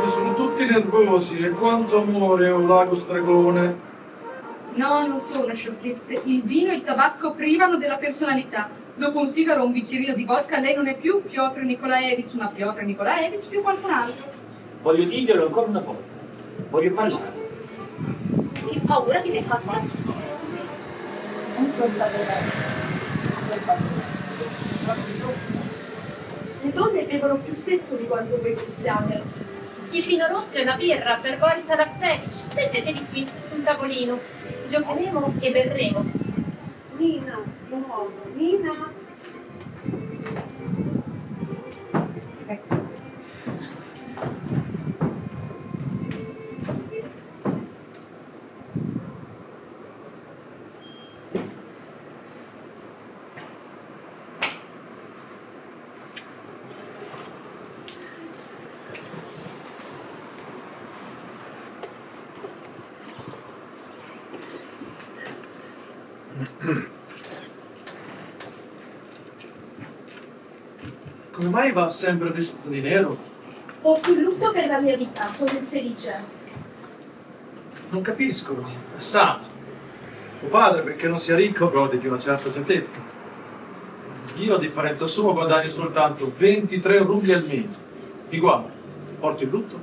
Sono tutti nervosi, e quanto amore ho lago Stragone. No, non sono sciocchezze. Il vino e il tabacco privano della personalità. Dopo un sigaro o un bicchierino di vodka, lei non è più Piotr Nikolaevich, ma Piotr Nikolaevich più qualcun altro. Voglio dirglielo ancora una volta. Voglio parlare. Che paura che mi hai fatto? Tutto è stato bene. Tutto è stato bene. Le donne bevono più spesso di quanto voi pensiate. Il vino rosso è una birra per Boris Aleksevich. Mettetevi qui sul tavolino. Giocheremo e berremo. Nina, di nuovo, Nina. Come mai va sempre vestito di nero? Ho più lutto per la mia vita, sono infelice. Non capisco. È sano. Suo padre, perché non sia ricco, gode di una certa certezza. Io, a differenza sua, guadagno soltanto 23 rubli al mese. Mi guarda, porto il lutto.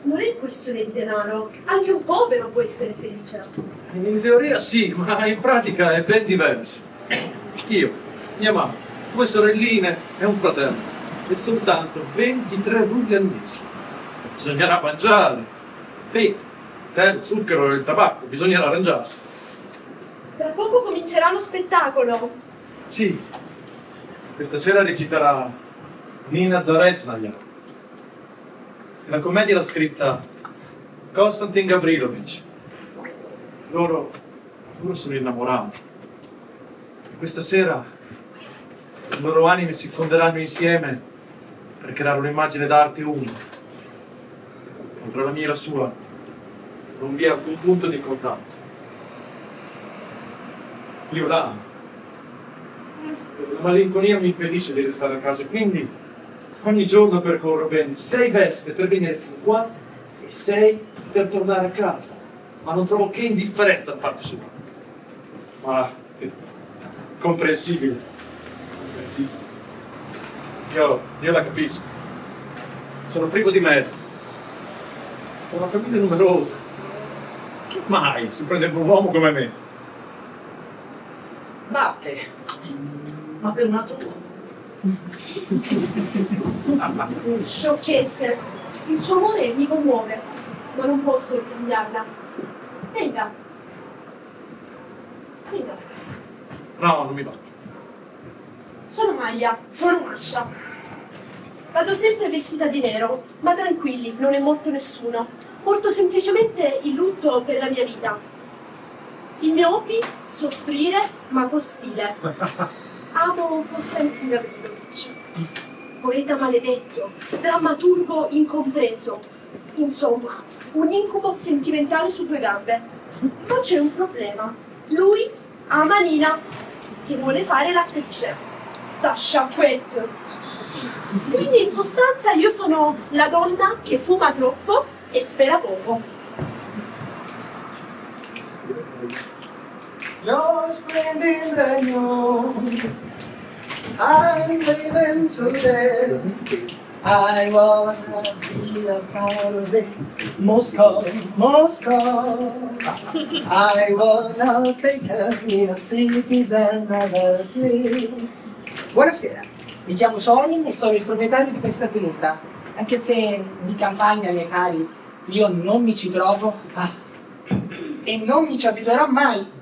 Non è questione di denaro, anche un povero può essere felice. In teoria sì, ma in pratica è ben diverso. Io, mia mamma, 2 sorelline e un fratello. E soltanto 23 rubli al mese. Bisognerà mangiare. E lo zucchero e il tabacco, bisognerà arrangiarsi. Tra poco comincerà lo spettacolo. Sì, questa sera reciterà Nina Zarechnaja. La commedia l'ha scritta Konstantin Gavrilovich. Loro sono innamorati. Questa sera le loro anime si fonderanno insieme per creare un'immagine d'arte unica. Tra la mia e la sua non vi è alcun punto di contatto. Io l'amo. La malinconia mi impedisce di restare a casa, quindi ogni giorno percorro ben 6 veste per venire fin qua e 6 per tornare a casa. Ma non trovo che indifferenza da parte sua. Ma comprensibile. Io la capisco. Sono privo di mezzi. Ho una famiglia numerosa. Che mai si prende un uomo come me? Batte. Ma per una tua. Sciocchezze. Il suo amore mi commuove, ma non posso cambiarla. Venga. Venga. No, non mi va. Sono Maya, sono Masha. Vado sempre vestita di nero, ma tranquilli, non è morto nessuno. Porto semplicemente il lutto per la mia vita. Il mio hobby? Soffrire, ma con stile. Amo Konstantin Gavrilovich. Poeta maledetto, drammaturgo incompreso. Insomma, un incubo sentimentale su 2 gambe. Ma c'è un problema. Lui ama Nina, che vuole fare l'attrice. Sta sciacquetto. Quindi in sostanza io sono la donna che fuma troppo e spera poco. You're spending the news. I'm living today. I wanna be a part of it. Moscow, Moscow. I wanna take her in a city that never sleeps. Buonasera, mi chiamo Sorin e sono il proprietario di questa tenuta. Anche se di campagna, miei cari, io non mi ci trovo e non mi ci abituerò mai.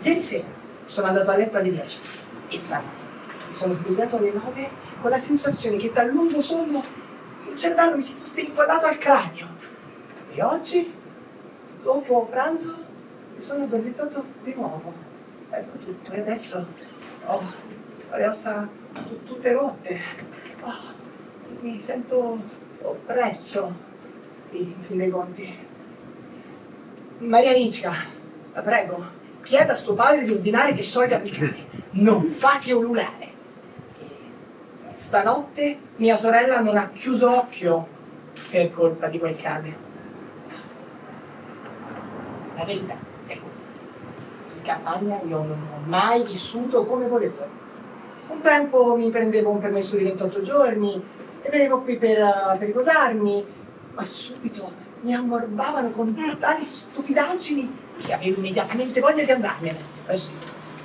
Ieri sera sono andato a letto alle 10 e stanotte sono svegliato alle 9 con la sensazione che dal lungo sonno il cervello mi si fosse inquadrato al cranio. E oggi, dopo pranzo, mi sono addormentato di nuovo. Ecco tutto, e adesso ho le ossa tutte rotte. Mi sento oppresso, in fin dei conti. Maria Nicca, la prego, chieda a suo padre di ordinare che sciolga il cane. Non fa che ululare. Stanotte mia sorella non ha chiuso occhio per colpa di quel cane. La verità è questa. In campagna io non ho mai vissuto come volevo. Un tempo mi prendevo un permesso di 28 giorni e venivo qui per riposarmi, ma subito mi ammorbavano con tali stupidaggini che avevo immediatamente voglia di andarmene. Sì,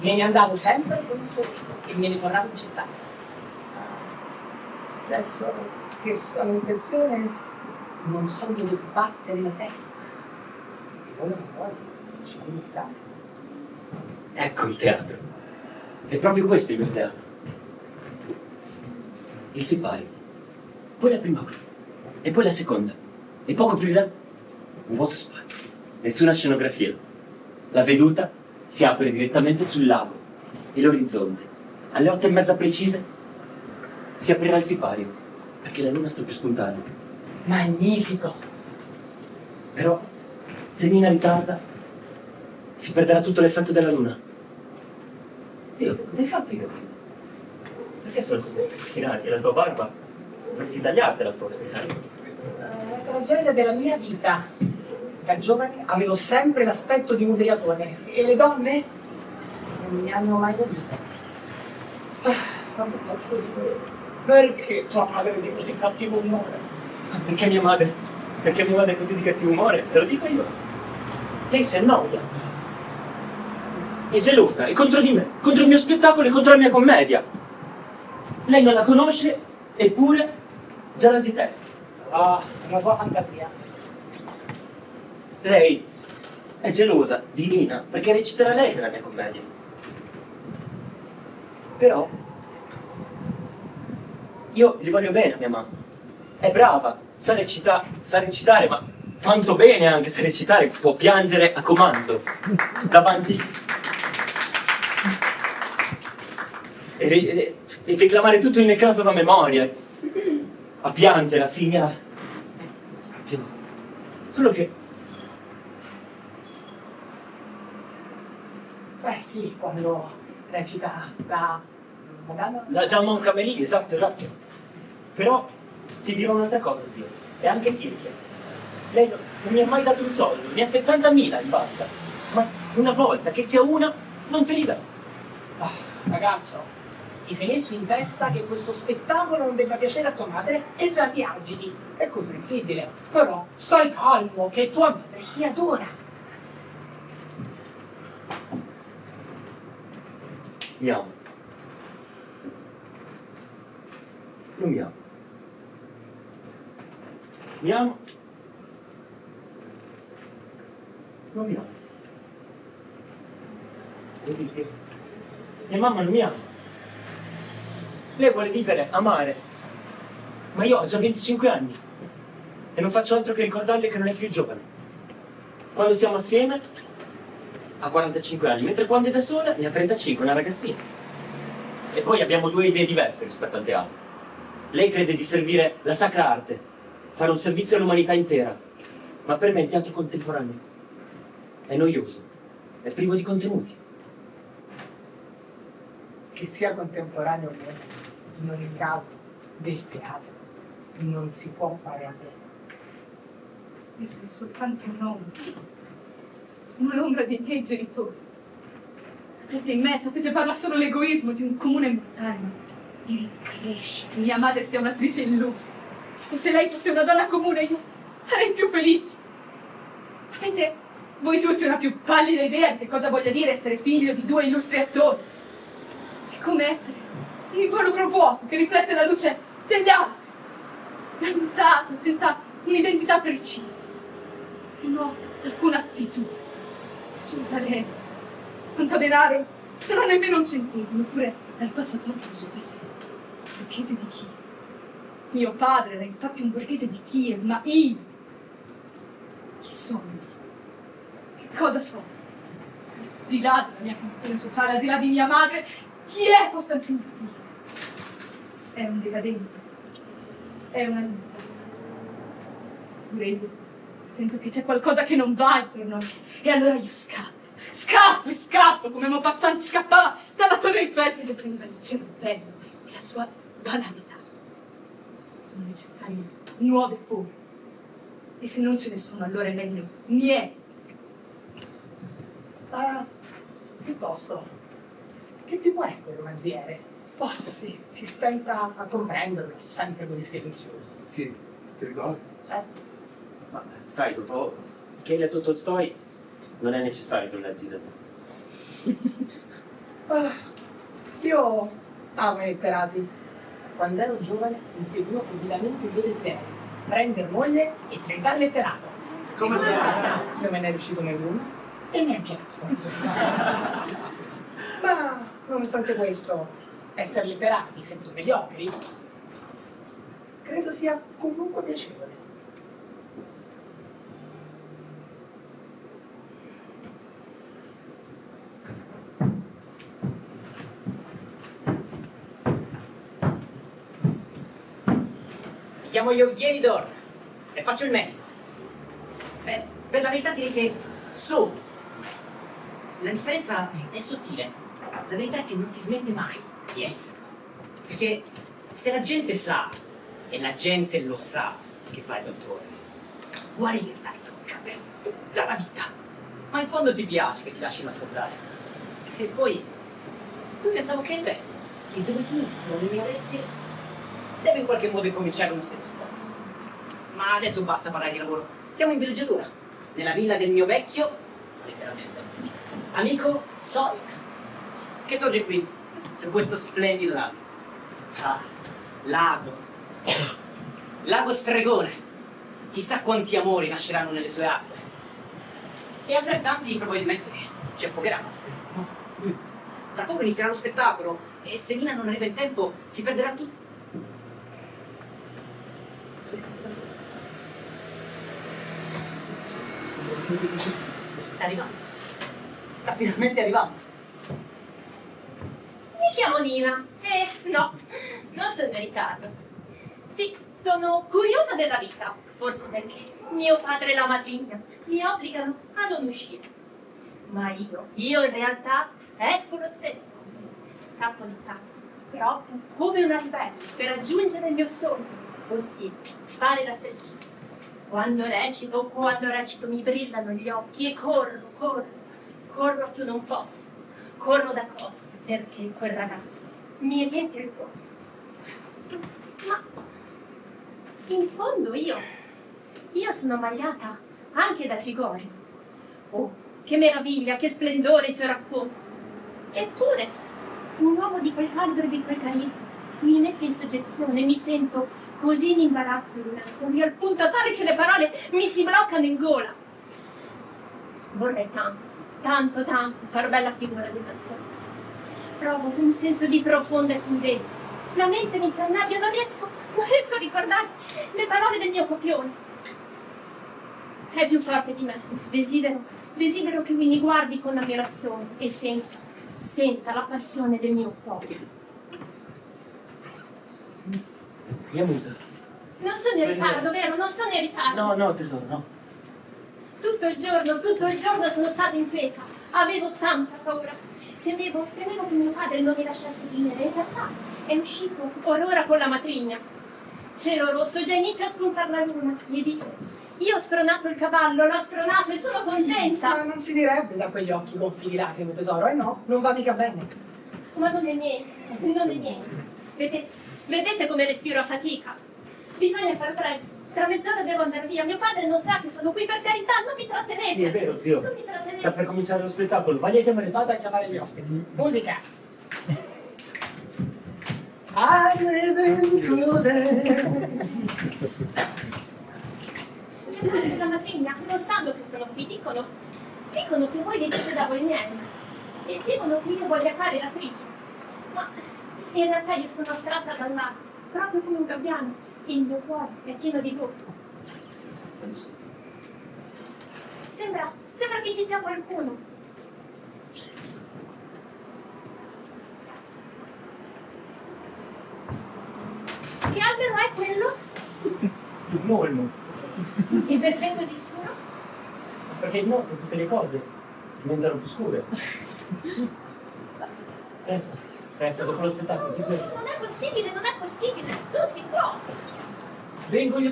me ne andavo sempre con un sorriso e me ne tornavo in città. Adesso che sono in pensione non so dove sbattere la testa. E poi ci devi stare. Ecco il teatro. È proprio questo il mio teatro. Il sipario. Poi la prima ora. E poi la seconda. E poco più in là, un vuoto spazio. Nessuna scenografia. La veduta si apre direttamente sul lago e l'orizzonte. Alle 8:30 precise si aprirà il sipario, perché la luna sta per spuntare. Magnifico! Però, se Nina ritarda, si perderà tutto l'effetto della luna. Zio, cosa hai fatto io? Perché sono così spettinati? La tua barba? Dovresti tagliartela forse, sai? La tragedia della mia vita. Da giovane avevo sempre l'aspetto di un ubriacone e le donne non mi hanno mai voluto. Quando posso dire, perché tua madre è di così cattivo umore? Perché mia madre? Perché mia madre è così di cattivo umore? Te lo dico io. Lei si annoia. È gelosa, è contro di me, contro il mio spettacolo e contro la mia commedia. Lei non la conosce, eppure già la detesta. Una tua fantasia. Lei è gelosa di Nina perché reciterà lei nella mia commedia. Però io gli voglio bene a mia mamma. È brava, sa recitare, ma tanto bene anche sa recitare, può piangere a comando davanti e declamare tutto in Necrasova a memoria, a piangere, a signare. Solo che Sì, quando recita la Madonna. Da Moncamelì, esatto. Però ti dirò un'altra cosa, zio, e anche Tirchia. Lei non mi ha mai dato un soldo, ne ha 70.000 in banca. Ma una volta che sia una, non te li dà. Ragazzo, ti sei messo in testa che questo spettacolo non debba piacere a tua madre e già ti agiti. È comprensibile. Però stai calmo, che tua madre ti adora. Mi amo. Non mi amo. Mi amo. Non mi amo. Vedi, zio? Mia mamma non mi ama. Lei vuole vivere, amare. Ma io ho già 25 anni. E non faccio altro che ricordarle che non è più giovane. Quando siamo assieme ha 45 anni, mentre quando è da sola ne ha 35, una ragazzina. E poi abbiamo due idee diverse rispetto al teatro. Lei crede di servire la sacra arte, fare un servizio all'umanità intera. Ma per me il teatro contemporaneo è noioso, è privo di contenuti. Che sia contemporaneo o meno, in ogni caso, del teatro non si può fare a meno. Io sono soltanto un'ombra. Sono l'ombra dei miei genitori. Avete in me, sapete, parla solo l'egoismo di un comune mortale, ma mi rincresce che mia madre sia un'attrice illustre. E se lei fosse una donna comune, io sarei più felice. Avete voi tutti una più pallida idea di che cosa voglia dire essere figlio di due illustri attori. È come essere un involucro vuoto che riflette la luce degli altri. Aiutato, senza un'identità precisa. Non ho alcuna attitudine, nessun talento. Quanto denaro, non ho nemmeno un centesimo, eppure Dal passaporto su di sé. Borghese di Kiev. Mio padre era infatti un borghese di Kiev, ma io... Chi sono? Che cosa sono? Al di là della mia condizione sociale, al di là di mia madre, chi è Costantino Gavrilo? È un decadente. È una vita. Pure io sento che c'è qualcosa che non va intorno a me. E allora io scappo come Maupassant scappava dalla Torre Eiffel che prendeva il cervello e la sua banalità. Sono necessarie nuove forme. E se non ce ne sono, allora è meglio niente. Ma piuttosto, che tipo è quel romanziere? Oh, sì, si stenta a comprenderlo, sempre così silenzioso. Chi? Ti ricordi? Certo. Ma sai, dopo che hai letto Tolstoi, non è necessario che lo leggi da te. Ah, io amo i letterati. Quando ero giovane inseguivo convinamente due desideri: prendere moglie e diventare letterato. Come non me ne è riuscito nessuno e neanche l'altro. Ma nonostante questo, essere letterati, sempre mediocri, credo sia comunque piacevole. Mi chiamo Yevgeny Dorn e faccio il medico. Beh, per la verità direi che so. La differenza è sottile. La verità è che non si smette mai di esserlo. Perché se la gente sa, e la gente lo sa che fa il dottore, guarirla ti tocca per tutta la vita. Ma in fondo ti piace che si lasciano ascoltare. E poi pensavo che beh, che dove finiscono le mie orecchie devo in qualche modo incominciare uno stetoscopio. Ma adesso basta parlare di lavoro. Siamo in villeggiatura, nella villa del mio vecchio, letteralmente, amico Sawyer, che sorge qui, su questo splendido lago. Ah, lago. Lago stregone. Chissà quanti amori nasceranno nelle sue acque. E altrettanti probabilmente ci affogheranno. Tra poco inizierà lo spettacolo e se Nina non arriva in tempo si perderà tutto. Sta arrivando. Sta finalmente arrivando. Mi chiamo Nina. No, non sono in ritardo. Sì, sono curiosa della vita, forse perché mio padre e la madrina mi obbligano a non uscire. Ma io in realtà esco lo stesso. Scappo di casa, proprio come una ribelle, per raggiungere il mio sogno, ossia fare l'attrice. Quando recito mi brillano gli occhi e corro più non posso. Corro da Costa perché quel ragazzo mi riempie il cuore. Ma in fondo io sono ammagliata anche da Grigori. Oh, che meraviglia, che splendore i suoi racconti. Eppure, un uomo di quel calibro e di quel carisma mi mette in soggezione, mi sento così in imbarazzo dinanzi al punto tale che le parole mi si bloccano in gola. Vorrei tanto far bella figura di nazione. Provo un senso di profonda timidezza. La mente mi si annabbia, non riesco a ricordare le parole del mio copione. È più forte di me. Desidero che mi guardi con ammirazione e senta la passione del mio cuore. Mia musa. Non sono in ritardo, vero? Non sono in ritardo. No, tesoro, no. Tutto il giorno sono stata inquieta. Avevo tanta paura. Temevo che mio padre non mi lasciasse venire. In realtà è uscito ora con la matrigna. Cielo rosso, già inizia a spuntare la luna. Gli dico, io ho spronato il cavallo, l'ho spronato e sono contenta. Ma non si direbbe da quegli occhi gonfi di lacrime, tesoro, eh no? Non va mica bene. Ma non è niente. Vedete come respiro a fatica? Bisogna far presto. Tra mezz'ora devo andare via. Mio padre non sa che sono qui, per carità, non mi trattenete. Sì, è vero, zio. Non mi trattenete. Sta per cominciare lo spettacolo. Vai a chiamare Vado a chiamare gli ospiti. Musica! I live in today. Mio padre e la matrigna non sanno che sono qui. Dicono che voi venite da Vognello e dicono che io voglia fare l'attrice. Ma In realtà io sono attratta dal mare, proprio come un gabbiano. Il mio cuore è pieno di blu. Sembra che ci sia qualcuno. Che albero è quello? Il molmo. E perché è così scuro? Perché di notte tutte le cose diventano più scure. Resta, dopo lo spettacolo, ti prego. Non è possibile, non è possibile. Tu si può. Vengo io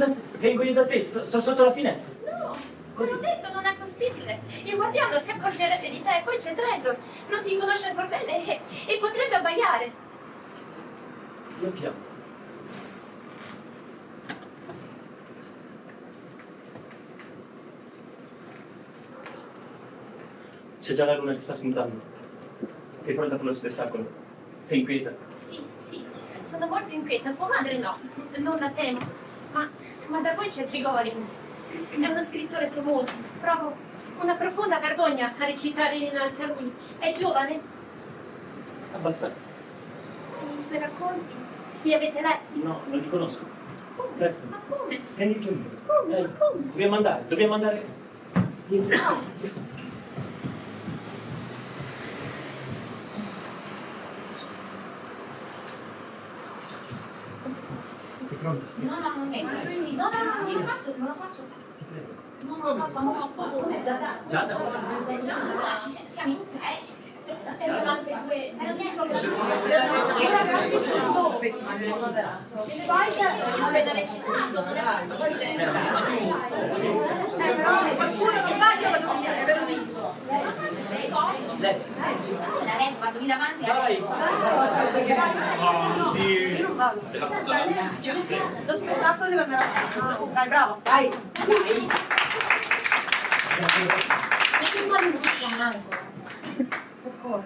da te, sto sotto la finestra. No, come ho detto, non è possibile. Il guardiano si accorgerebbe di te, poi c'è Tresor. Non ti conosce ancora bene e potrebbe abbaiare. Io ti amo. C'è già la luna che sta spuntando. Sei pronta per lo spettacolo? Sei inquieta? Sì, sono molto inquieta. Tua madre no, non la temo. Ma da voi c'è Grigori. È uno scrittore famoso. Provo una profonda vergogna a recitare innanzi a lui. È giovane. Abbastanza. E i suoi racconti li avete letti? No, non li conosco. Presto. Ma come? Prendi il tuo libro. Come? Ma come? Dobbiamo andare. Dietro. Sei pronta? No, non lo faccio. No, non posso. Giada? No, siamo in tre. Sono altre due. Non è proprio. Avete recitato, non è possibile. Però qualcuno che sbaglia vado via, ve lo dico. Vado lì davanti. Vai! Lo spettacolo deve andare avanti. Dai, bravo, vai. Metti un po' di musica anche.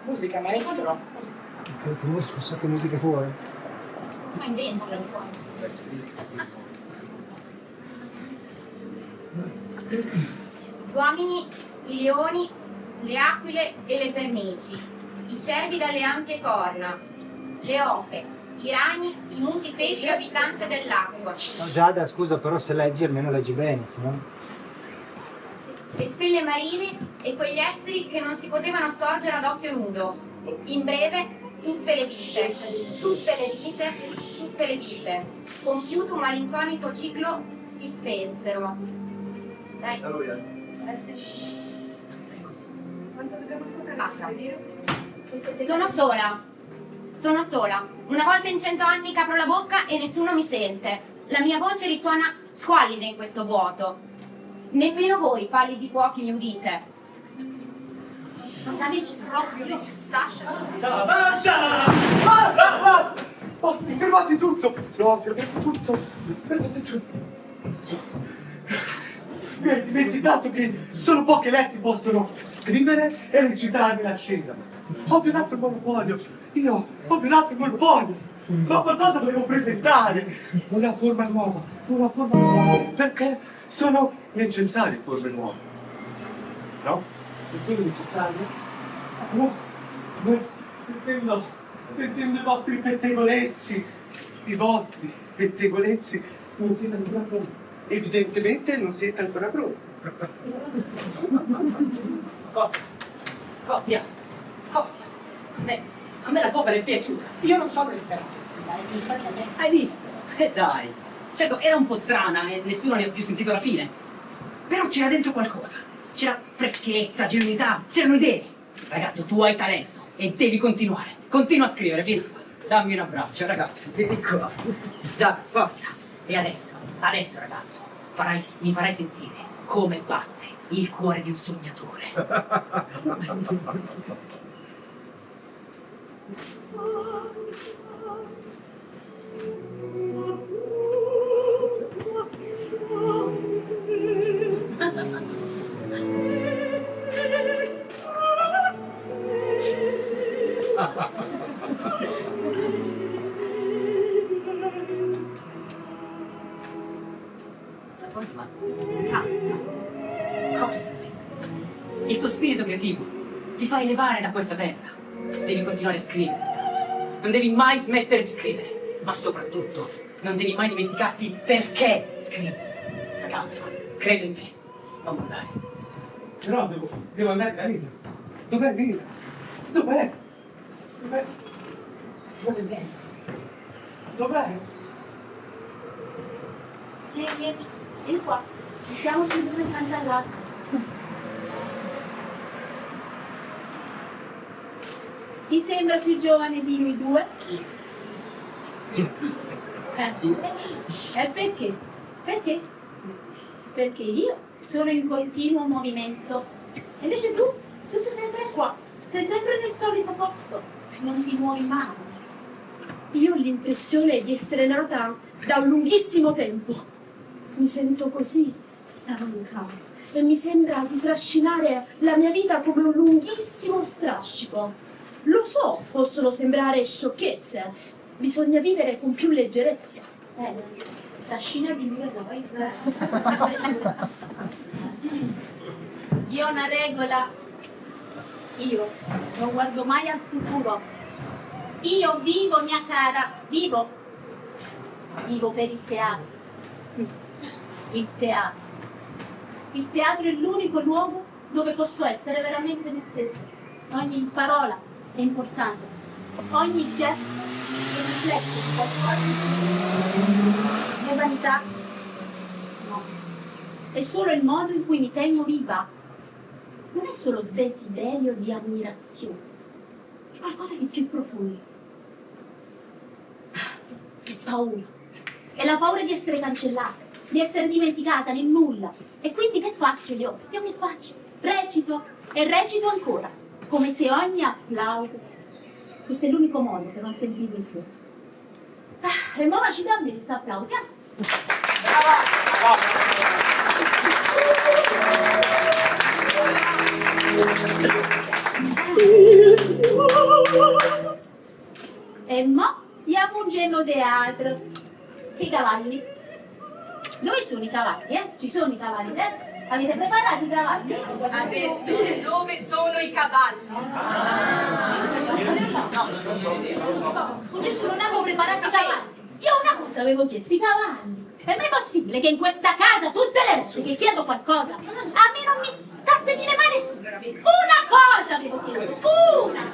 Musica, maestro. Conosci so che musica vuoi? Fa inventare un po'. Gli uomini, i leoni, le aquile e le pernici, i cervi dalle ampie corna, le ope, i ragni, i muti pesci abitanti dell'acqua, No, Giada, scusa, però se leggi almeno leggi bene, se no... le stelle marine e quegli esseri che non si potevano scorgere ad occhio nudo. In breve, tutte le vite, compiuto un malinconico ciclo, si spensero. Dai. Quanto dobbiamo ascoltare? Basta. Sono sola. Una volta in 100 anni capro la bocca e nessuno mi sente. La mia voce risuona squallida in questo vuoto. Nemmeno voi, pallidi cuochi, mi udite. Non è proprio necessario. Basta! Oh, fermate tutto! No, fermate tutto! Fermate tutto! Mi hai dimenticato che solo poche letti possono scrivere e recitare la scena. Ho violato il monopolio! Io ho violato il monopolio! Ma qualcosa devo presentare! Una forma nuova! Perché sono necessarie forme nuove. No? Non sono necessarie? No? Sentendo i vostri pettegolezzi, non siete ancora pronti. Evidentemente non siete ancora pronti. Costia. A me la tua è piaciuta. Io non sono esperato. Hai visto? Dai. Certo, era un po' strana e nessuno ne ha più sentito la fine. Però c'era dentro qualcosa. C'era freschezza, genuinità, c'erano idee. Ragazzo, tu hai talento e devi continuare. Continua a scrivere, fino. Dammi un abbraccio, ragazzo. Vieni qua. Dai, forza. E adesso, ragazzo, mi farai sentire come batte il cuore di un sognatore. Canta, costati. Il tuo spirito creativo ti fa elevare da questa terra. Devi continuare a scrivere, ragazzo. Non devi mai smettere di scrivere, ma soprattutto non devi mai dimenticarti perché scrivi. Ragazzo, credo in te, non mollare. Però devo andare da Nina. Dov'è Nina? Dov'è? Dov'è? Dov'è? Dov'è? Vieni qua, mettiamoci due davanti all'altro. Ti sembra più giovane di noi due? E perché? Perché? Perché io sono in continuo movimento. E invece tu sei sempre qua, sei sempre nel solito posto, non ti muovi mai. Io ho l'impressione di essere nata da un lunghissimo tempo. Mi sento così stanca e mi sembra di trascinare la mia vita come un lunghissimo strascico. Lo so, possono sembrare sciocchezze. Bisogna vivere con più leggerezza. Trascina di mio noi. Io ho una regola. Io non guardo mai al futuro. Io vivo, mia cara, vivo. Vivo per il teatro. Il teatro. Il teatro è l'unico luogo dove posso essere veramente me stessa. Ogni parola è importante. Ogni gesto è un riflesso di qualcosa. È vanità? No. È solo il modo in cui mi tengo viva. Non è solo desiderio di ammirazione. È qualcosa di più profondo. È paura. È la paura di essere cancellata, di essere dimenticata nel nulla. E quindi che faccio io? Io che faccio? Recito e recito ancora, come se ogni applauso fosse l'unico modo per non sentirmi su. E ora ci dà bene questo applauso. E mo' diamo un genio teatro. I cavalli. Dove sono i cavalli, Ci sono i cavalli, Avete preparato i cavalli? Ha detto dove sono i cavalli? Non ci sono, non avevo preparato i cavalli. Io una cosa avevo chiesto, i cavalli. È mai possibile che in questa casa tutte le volte che chiedo qualcosa a me non mi sta a sentire mai nessuno? Una cosa avevo chiesto, una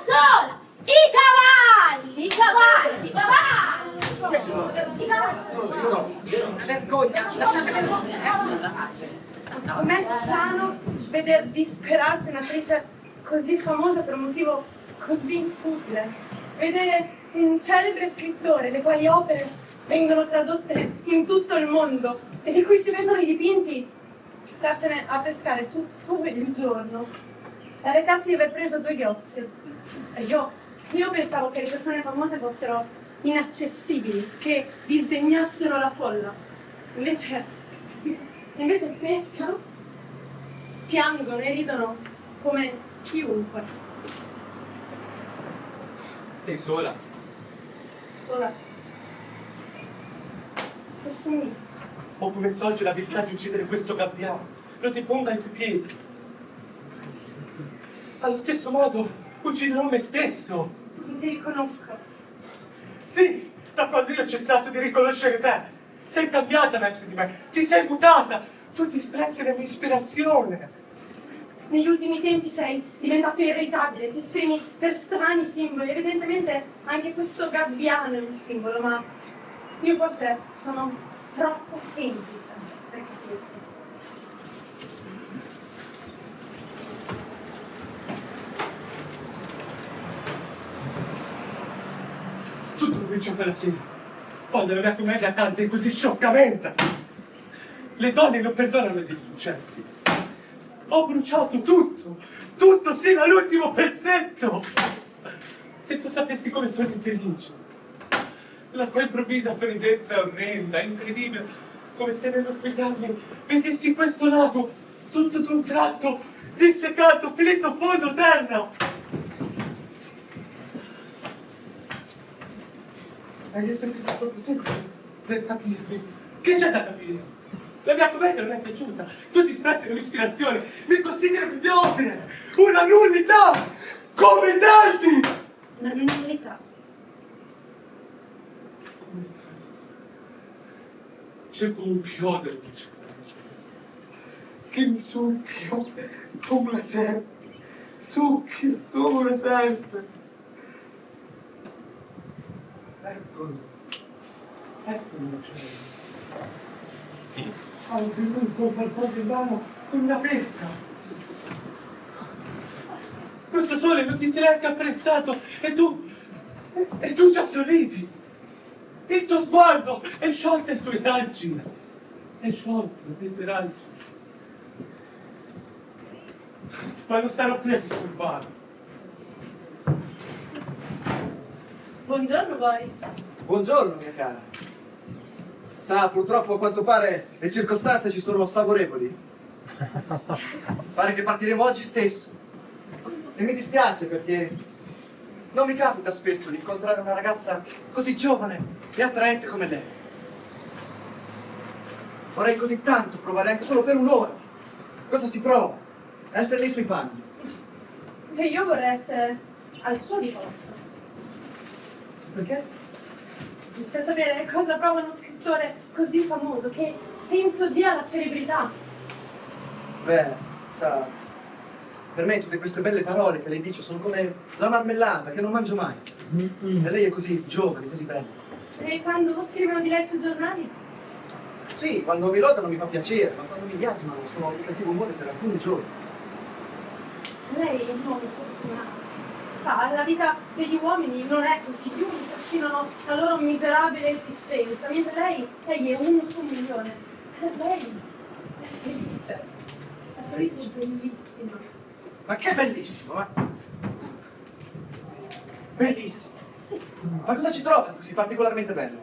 sola. I cavalli, i cavalli, i cavalli. Una vergogna, lasciate vergogna. Com'è strano veder disperarsi un'attrice così famosa per un motivo così futile. Vedere un celebre scrittore, le quali opere vengono tradotte in tutto il mondo e di cui si vendono i dipinti, starsene a pescare tutto il giorno e alletarsi di aver preso 2 ghiozzi. E io pensavo che le persone famose fossero inaccessibili, che disdegnassero la folla. Invece pescano, piangono e ridono come chiunque. Sei sola? Sola. Che significa? Ho come sorge l'abilità di uccidere questo gabbiano. Lo depongo ai tuoi piedi. Allo stesso modo ucciderò me stesso. Non ti riconosco. Sì, da quando io ho cessato di riconoscere te. Sei cambiata verso di me. Ti sei mutata. Tu disprezzi la mia ispirazione. Negli ultimi tempi sei diventato irritabile, ti esprimi per strani simboli. Evidentemente anche questo gabbiano è un simbolo, ma io forse sono troppo semplice per capirlo. Tutto comincia quella sera, quando la mia commedia canta così scioccamente. Le donne non perdonano dei successi. Ho bruciato tutto sino all'ultimo pezzetto. Se tu sapessi come sono infelice. La tua improvvisa freddezza è orrenda, incredibile, come se nello svegliarmi vedessi questo lago tutto d'un tratto, dissecato, finito a fondo terra. Hai detto che sei proprio semplice per capirmi. Che c'è da capire? La mia commedia non è piaciuta. Tu disprezzi l'ispirazione, mi consideri mediocre, una nullità, come i tanti. una novità. C'è un chiodo che mi succhia come una serpe. Succhia come una serpe. Eccolo. Eccolo. Ha ottenuto qualcosa in mano con una pesca. Questo sole non ti si è appressato e tu già sorridi. Il tuo sguardo è sciolto ai suoi raggi. È sciolto ai suoi raggi. Ma non starò qui a disturbarlo. Buongiorno, Boris. Buongiorno, mia cara. Sa, purtroppo a quanto pare le circostanze ci sono sfavorevoli. Pare che partiremo oggi stesso. E mi dispiace perché non mi capita spesso di incontrare una ragazza così giovane e attraente come lei. Vorrei così tanto provare anche solo per un'ora cosa si prova a essere nei suoi panni. E io vorrei essere al suo posto. Perché? Per sapere cosa prova uno scrittore così famoso, che senso dia alla celebrità. Beh, sa, per me tutte queste belle parole che lei dice sono come la marmellata che non mangio mai. E lei è così giovane, così bella. E quando scrivono di lei sui giornali? Sì, quando mi lodano mi fa piacere, ma quando mi biasimano sono di cattivo umore per alcuni giorni. Lei è molto fortunata. Sa, la vita degli uomini non è così, gli uomini trascinano la loro miserabile esistenza, mentre lei è uno su un milione. E lei è felice. La sua vita è bellissima. Ma che bellissimo, ma... Bellissimo. Sì. Ma cosa ci trova così particolarmente bello?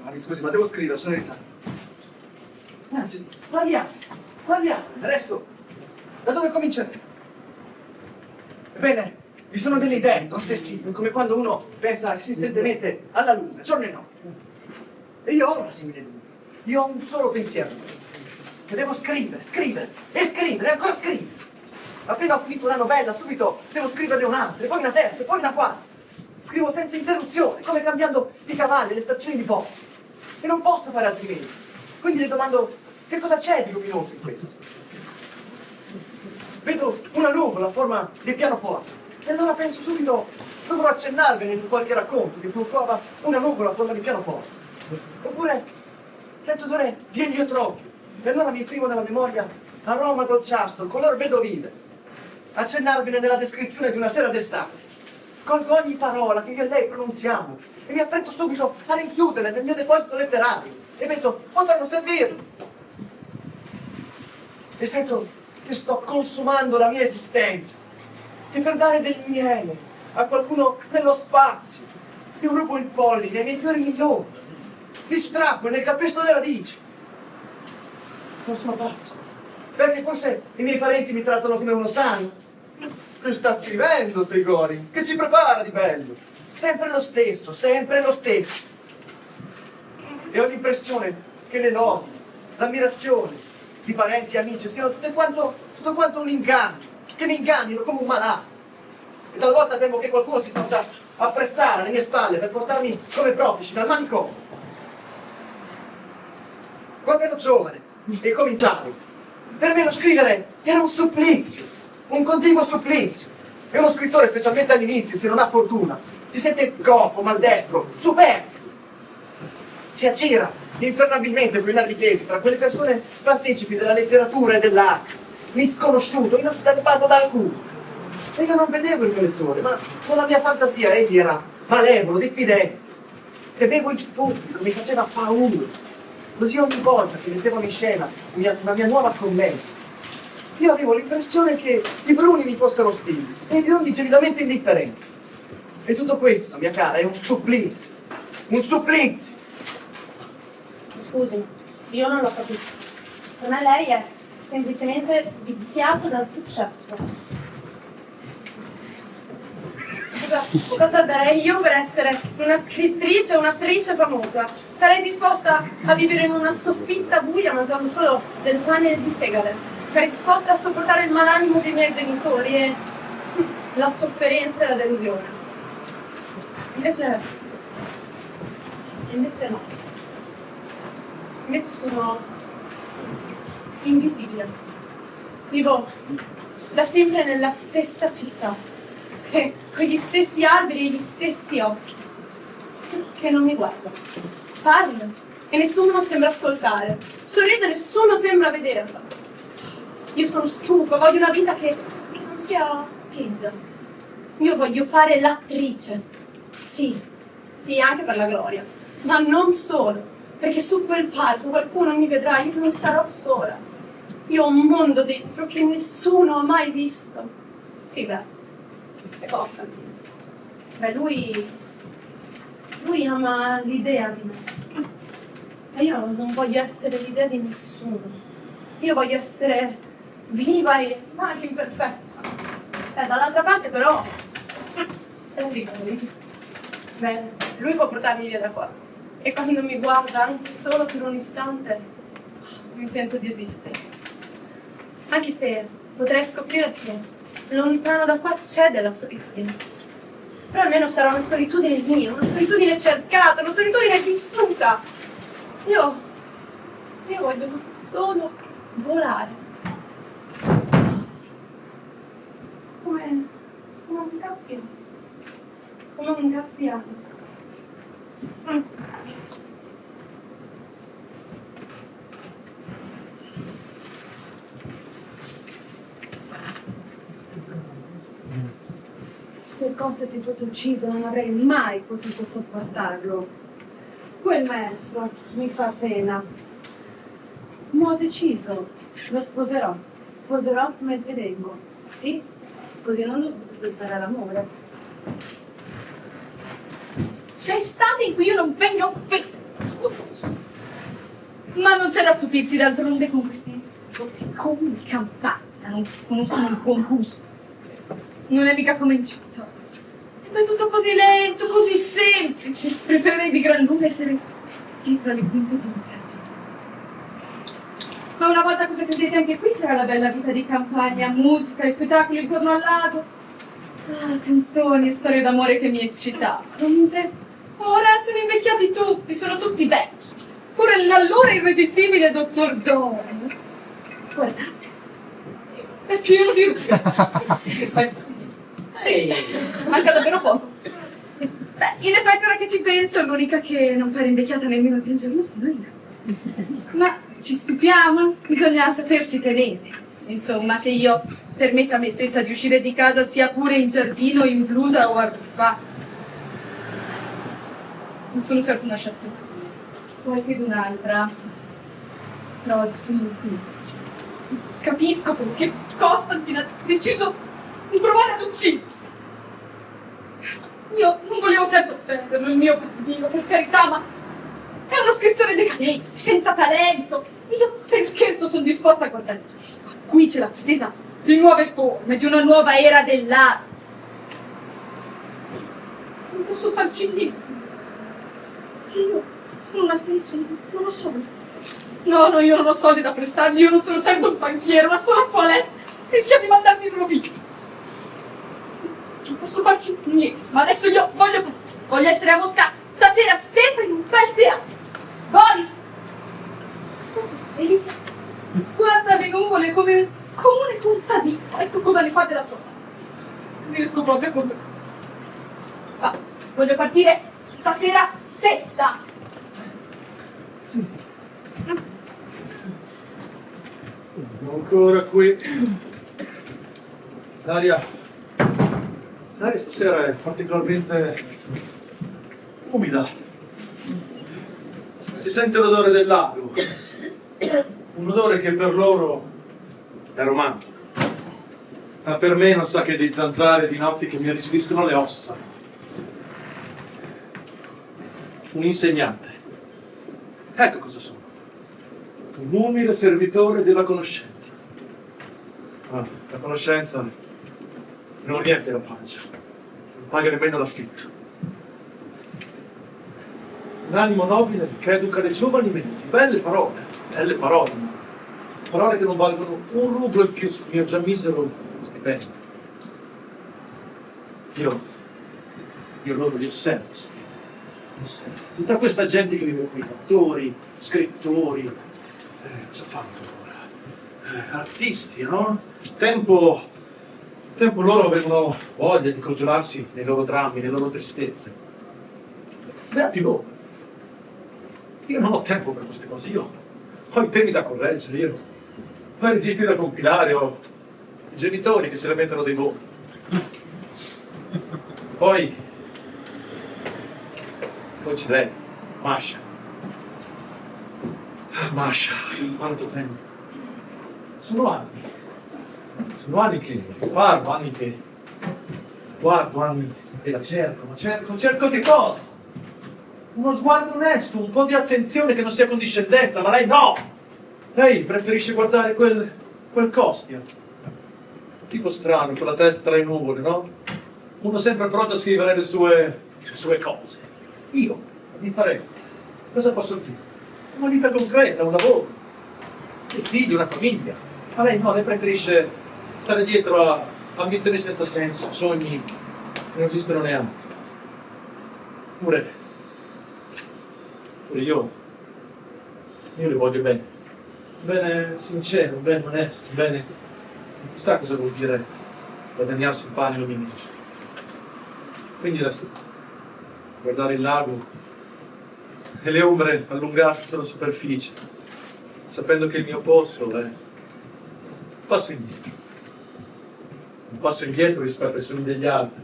Ma mi scusi, ma devo scrivere, sono in ritardo. Anzi, guardiamo. Il resto, da dove cominceremo? Ebbene, vi sono delle idee ossessive, come quando uno pensa insistentemente alla luna, giorno e notte. E io ho una simile luna. Io ho un solo pensiero di questo, che devo scrivere, e ancora scrivere. Appena ho finito una novella, subito devo scriverne un'altra, e poi una terza, e poi una quarta. Scrivo senza interruzione, come cambiando i cavalli, le stazioni di posto. E non posso fare altrimenti. Quindi le domando, che cosa c'è di luminoso in questo? Vedo una nuvola a forma di pianoforte. E allora penso subito, dovrò accennarvene in qualche racconto che fluttuava una nuvola a forma di pianoforte. Oppure sento odore di eliotropio. E allora mi imprimo nella memoria aroma dolciastro, color bedovile. Accennarvene nella descrizione di una sera d'estate. Colgo ogni parola che io e lei pronunziamo e mi affretto subito a rinchiuderle nel mio deposito letterario. E penso, potranno servirmi. E sento che sto consumando la mia esistenza. E per dare del miele a qualcuno nello spazio, io rubo il polline ai miei fiori migliori. Li strappo nel calpesto delle radici. Non sono pazzo. Perché forse i miei parenti mi trattano come uno sano. Che sta scrivendo Trigori? Che ci prepara di bello? Sempre lo stesso, sempre lo stesso. E ho l'impressione che le lodi, l'ammirazione di parenti e amici siano tutto quanto un inganno, che mi ingannino come un malato. E talvolta temo che qualcuno si possa appressare alle mie spalle per portarmi come profici dal manicomio. Quando ero giovane e cominciavo, per me lo scrivere era un supplizio, un continuo supplizio. E uno scrittore, specialmente all'inizio, se non ha fortuna, si sente goffo, maldestro, superfluo. Si aggira infernabilmente con i nervi tesi tra quelle persone partecipi della letteratura e dell'arte, misconosciuto, inosservato da alcuno. E io non vedevo il mio lettore, ma con la mia fantasia egli era malevolo, diffidente. Temevo il pubblico, mi faceva paura. Così ogni volta che mettevano in scena una mia nuova commedia, io avevo l'impressione che i bruni mi fossero ostili e i biondi gelidamente indifferenti. E tutto questo, mia cara, è un supplizio. Un supplizio. Scusi, io non l'ho capito. Per me lei è semplicemente viziato dal successo. Cosa darei io per essere una scrittrice o un'attrice famosa? Sarei disposta a vivere in una soffitta buia mangiando solo del pane di segale. Sarei disposta a sopportare il malanimo dei miei genitori e la sofferenza e la delusione. Invece no. Invece sono invisibile. Vivo da sempre nella stessa città, con gli stessi alberi e gli stessi occhi, che non mi guardano. Parlo e nessuno sembra ascoltare. Sorrido e nessuno sembra vederla. Io sono stufa, voglio una vita che non sia tesa. Io voglio fare l'attrice. Sì, anche per la gloria. Ma non solo, perché su quel palco qualcuno mi vedrà, io non sarò sola. Io ho un mondo dentro che nessuno ha mai visto. Sì, beh, è Hoffman. Beh, lui ama l'idea di me. E io non voglio essere l'idea di nessuno. Io voglio essere viva e anche imperfetta. Dall'altra parte però, se ne dico lui. Beh, lui può portarmi via da qua. E quando mi guarda, anche solo per un istante, mi sento di esistere. Anche se potrei scoprire che lontano da qua c'è della solitudine. Però almeno sarà una solitudine mia, una solitudine cercata, una solitudine vissuta. Io voglio solo volare. Come un gabbiano. Come un gabbiano. Se Costa si fosse ucciso non avrei mai potuto sopportarlo. Quel maestro mi fa pena. Ma ho deciso, lo sposerò. Sposerò mentre vengo. Sì, così non devo pensare all'amore. C'è estate in cui io non venga offesa. Stupido. Ma non c'è da stupirsi, d'altronde con questi comuni di campagna non conoscono il buon gusto. Non è mica come in città. È tutto così lento, così semplice. Preferirei di gran lunga essere dietro alle quinte di un treno. Ma una volta cosa credete, anche qui c'era la bella vita di campagna, musica e spettacoli intorno al lago. Canzoni e storie d'amore che mi eccitavano. Ora sono invecchiati tutti, sono tutti vecchi. Pure l'allora irresistibile dottor Doran. Guardate, è pieno di rubi. Sì, manca davvero poco. Beh, in effetti ora che ci penso, l'unica che non pare invecchiata nemmeno di un giorno sono io. Ma ci stupiamo? Bisogna sapersi tenere. Insomma, che io permetta a me stessa di uscire di casa sia pure in giardino, in blusa o a ruffa. Non sono certo una sciattura. Qualche d'un'altra. Però oggi sono qui. Capisco perché Constantine ha deciso di provare ad uccidersi. Io non volevo certo offenderlo, il mio bambino, per carità, ma è uno scrittore decadente, senza talento. Io per scherzo sono disposta a guardare tutto. Ma qui c'è la pretesa di nuove forme, di una nuova era dell'arte. Non posso farci niente. Io sono un'attrice, non lo so. No, io non ho soldi da prestargli, io non sono certo un banchiere, una sola toilette rischia di mandarmi in rovina. Non posso farci niente, ma adesso io voglio partire. Voglio essere a Mosca stasera stessa in un bel teatro. Boris! E lì, guarda le nuvole come un contadino. Ecco cosa ne fa della sua fama. Non riesco proprio a comprendere. Basta, voglio partire stasera stessa. Sì. Ancora qui. L'aria stasera è particolarmente umida. Si sente l'odore del lago. Un odore che per loro è romantico. Ma per me non sa che di zanzare di notti che mi irrigidiscono le ossa. Un insegnante. Ecco cosa sono. Un umile servitore della conoscenza. Ah, la conoscenza non riempie la pancia, non paga nemmeno l'affitto. Un animo nobile che educa le giovani menti, belle parole, parole che non valgono un rublo in più sul mio già misero stipendio. Io io loro li osservo, sapete? Li osservo. Tutta questa gente che vive qui, attori, scrittori, cosa fanno ora? Artisti, no? Tempo loro avevano voglia di crogiolarsi nei loro drammi, nelle loro tristezze. Beati loro. Io non ho tempo per queste cose, io ho i temi da correggere, io ho i registri da compilare, ho i genitori che si lamentano dei voti. Poi c'è lei, Masha. Masha, quanto tempo. Sono anni che guardo, anni e la cerco, ma cerco che cosa? Uno sguardo onesto, un po' di attenzione che non sia condiscendenza, ma lei no! Lei preferisce guardare quel Costia. Tipo strano, con la testa tra le nuvole, no? Uno sempre pronto a scrivere le sue cose. Io, a differenza, cosa posso fare? Una vita concreta, un lavoro, dei figli, una famiglia. Ma lei no, lei preferisce stare dietro a ambizioni senza senso, sogni che non esistono neanche. Pure io le voglio bene. Bene sincero, bene onesto, bene. Chissà cosa vuol dire guadagnarsi il pane ogni mese. Quindi adesso guardare il lago e le ombre allungarsi sulla superficie, sapendo che il mio posto è un passo indietro. Un passo indietro rispetto ai sogni degli altri.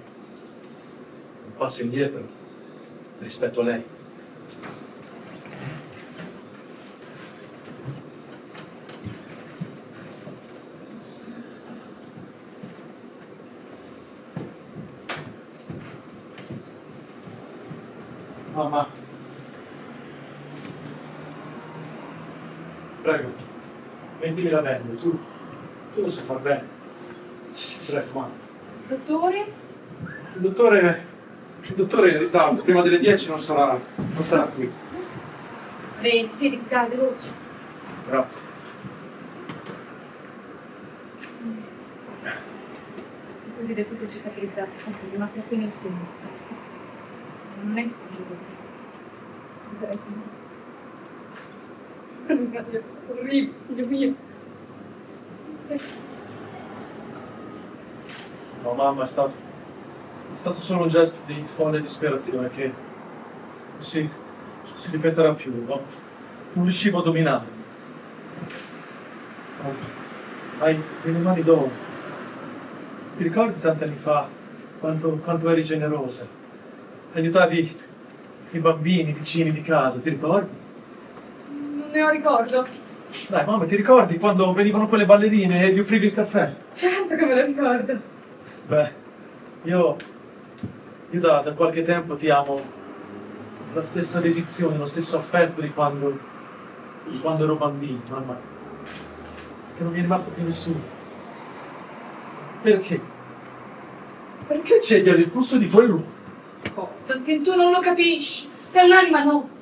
Un passo indietro rispetto a lei. Mamma, prego, mettimi la benda, tu lo sai far bene. Prego, mamma. Dottore? Il dottore in ritardo, prima delle 10 non sarà qui. Beh, sì, dai, veloce. Grazie. Se così del tutto cicatrizzati, sono rimasti appena il segno. Non è è stato orribile, figlio mio. No, mamma, è stato solo un gesto di folle disperazione che non si ripeterà più, no? Non riuscivo a dominarmi. Oh, hai le mani d'oro. Ti ricordi tanti anni fa quanto eri generosa? Aiutavi i bambini vicini di casa, ti ricordi? Non ne ho ricordo. Dai, mamma, ti ricordi quando venivano quelle ballerine e gli offrivi il caffè? Certo che me lo ricordo. Beh, io da qualche tempo ti amo la stessa dedizione, lo stesso affetto di quando ero bambino, mamma. Che non mi è rimasto più nessuno. Perché? Perché cedi all'influsso di quell'uomo? Constantin, tu non lo capisci. È un'anima nobile.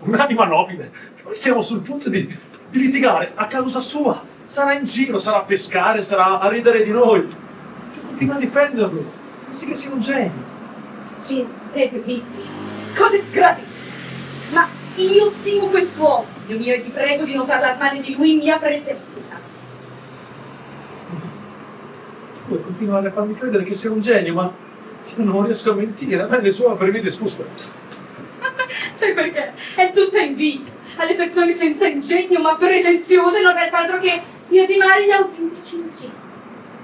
Un'anima nobile. Noi siamo sul punto di litigare a causa sua. Sarà in giro, sarà a pescare, sarà a ridere di noi. Tu continui a difenderlo. Pensi che sia un genio. Gintetevi. Cose sgradite. Ma io stimo quest'uomo, figlio mio, e ti prego di non parlare male di lui in mia presenza. Puoi continuare a farmi credere che sia un genio, ma io non riesco a mentire. A me nessuno per me disgusta. Sai perché? È tutta invidia. Alle persone senza ingegno ma pretenziose non resta altro che biasimare gli autentici ingegni.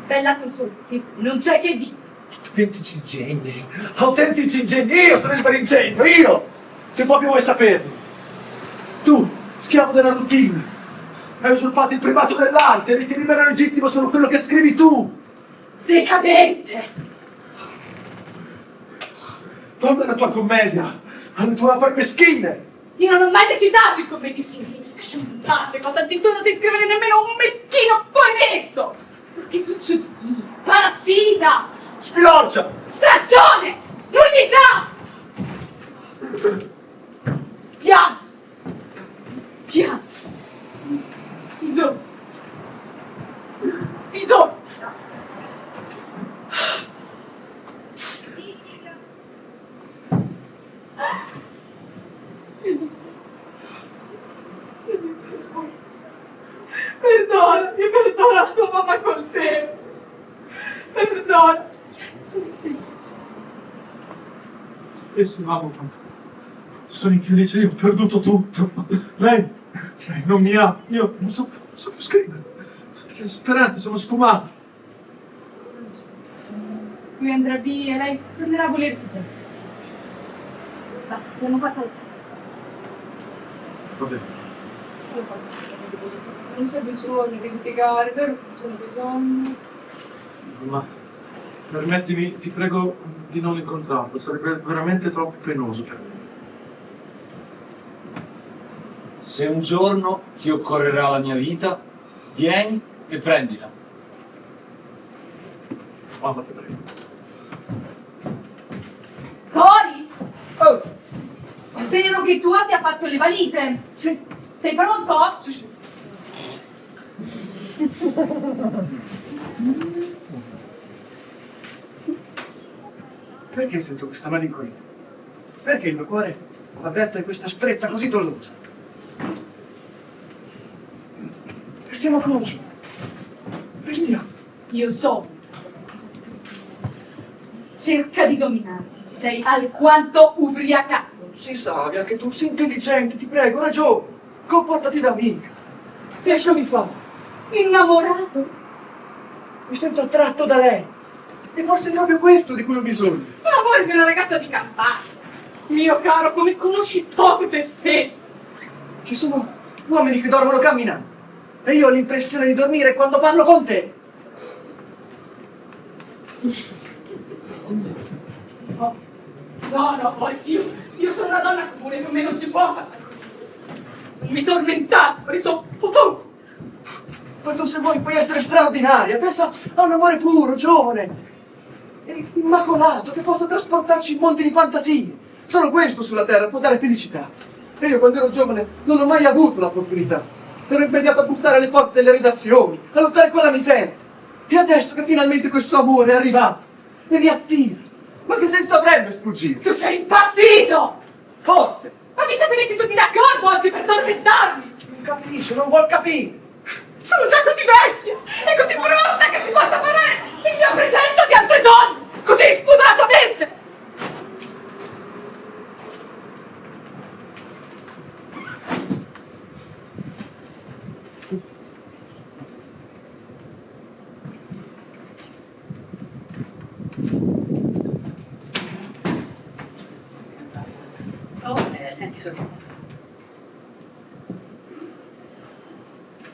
Bella consolati, non c'è che dire. Autentici ingegni. Autentici ingegni. Io sono il vero ingegno, io! Se proprio vuoi saperlo. Tu, schiavo della routine, hai usurpato il primato dell'arte e ritieni vero e legittimo solo quello che scrivi tu. Decadente! Torna alla tua commedia, alle tue opere meschine. Io non ho mai recitato i commenti scrivini. Lasciami in pace, Constantin, tu non sai scrivere nemmeno un meschino poemetto! Che succedi? Parassita! Spilorcia! Straccione! Nullità! Piangi! Piangi! Bisogno! mamma, sono infelice, io ho perduto tutto. Lei non mi ha, io non so più scrivere. Tutte le speranze sono sfumate. Lui andrà via, lei tornerà a volerti bene. Basta, abbiamo fatto la pace. Va bene. Non c'è bisogno di litigare, vero? Non c'è bisogno. Ma permettimi, ti prego di non incontrarlo, sarebbe veramente troppo penoso per me. Se un giorno ti occorrerà la mia vita, vieni e prendila. Mamma, ti prego. Boris! Oh, Spero che tu abbia fatto le valigie. sì, Sei pronto? sì. Perché sento questa malinconia? Perché il mio cuore avverte questa stretta così dolorosa? Restiamo congiunti. Restiamo. Io so. Cerca di dominarmi. Sei alquanto ubriacato. Si sa, anche tu sei intelligente, ti prego, ragione. Comportati da amica. Lasciami fare. Innamorato. Mi sento attratto da lei. E forse è proprio questo di cui ho bisogno. L'amore di una ragazza di campagna. Mio caro, come conosci poco te stesso. Ci sono uomini che dormono camminando. E io ho l'impressione di dormire quando parlo con te. No, Boris, io sono una donna comune, con me non si può fare così. Non mi tormentare, riso pupù. Ma tu se vuoi puoi essere straordinaria. Pensa a un amore puro, giovane, e immacolato, che possa trasportarci in mondi di fantasie. Solo questo sulla terra può dare felicità. E io quando ero giovane non ho mai avuto l'opportunità. Ero impegnato a bussare alle porte delle redazioni, a lottare con la miseria. E adesso che finalmente questo amore è arrivato e mi attira, ma che senso avrebbe sfuggire? Tu sei impazzito! Forse. Ma vi siete messi tutti d'accordo oggi per tormentarmi? Non capisce, non vuol capire. Sono già così vecchia e così brutta che si possa fare in mia presenza di altre donne, così spudoratamente! Senti, senti.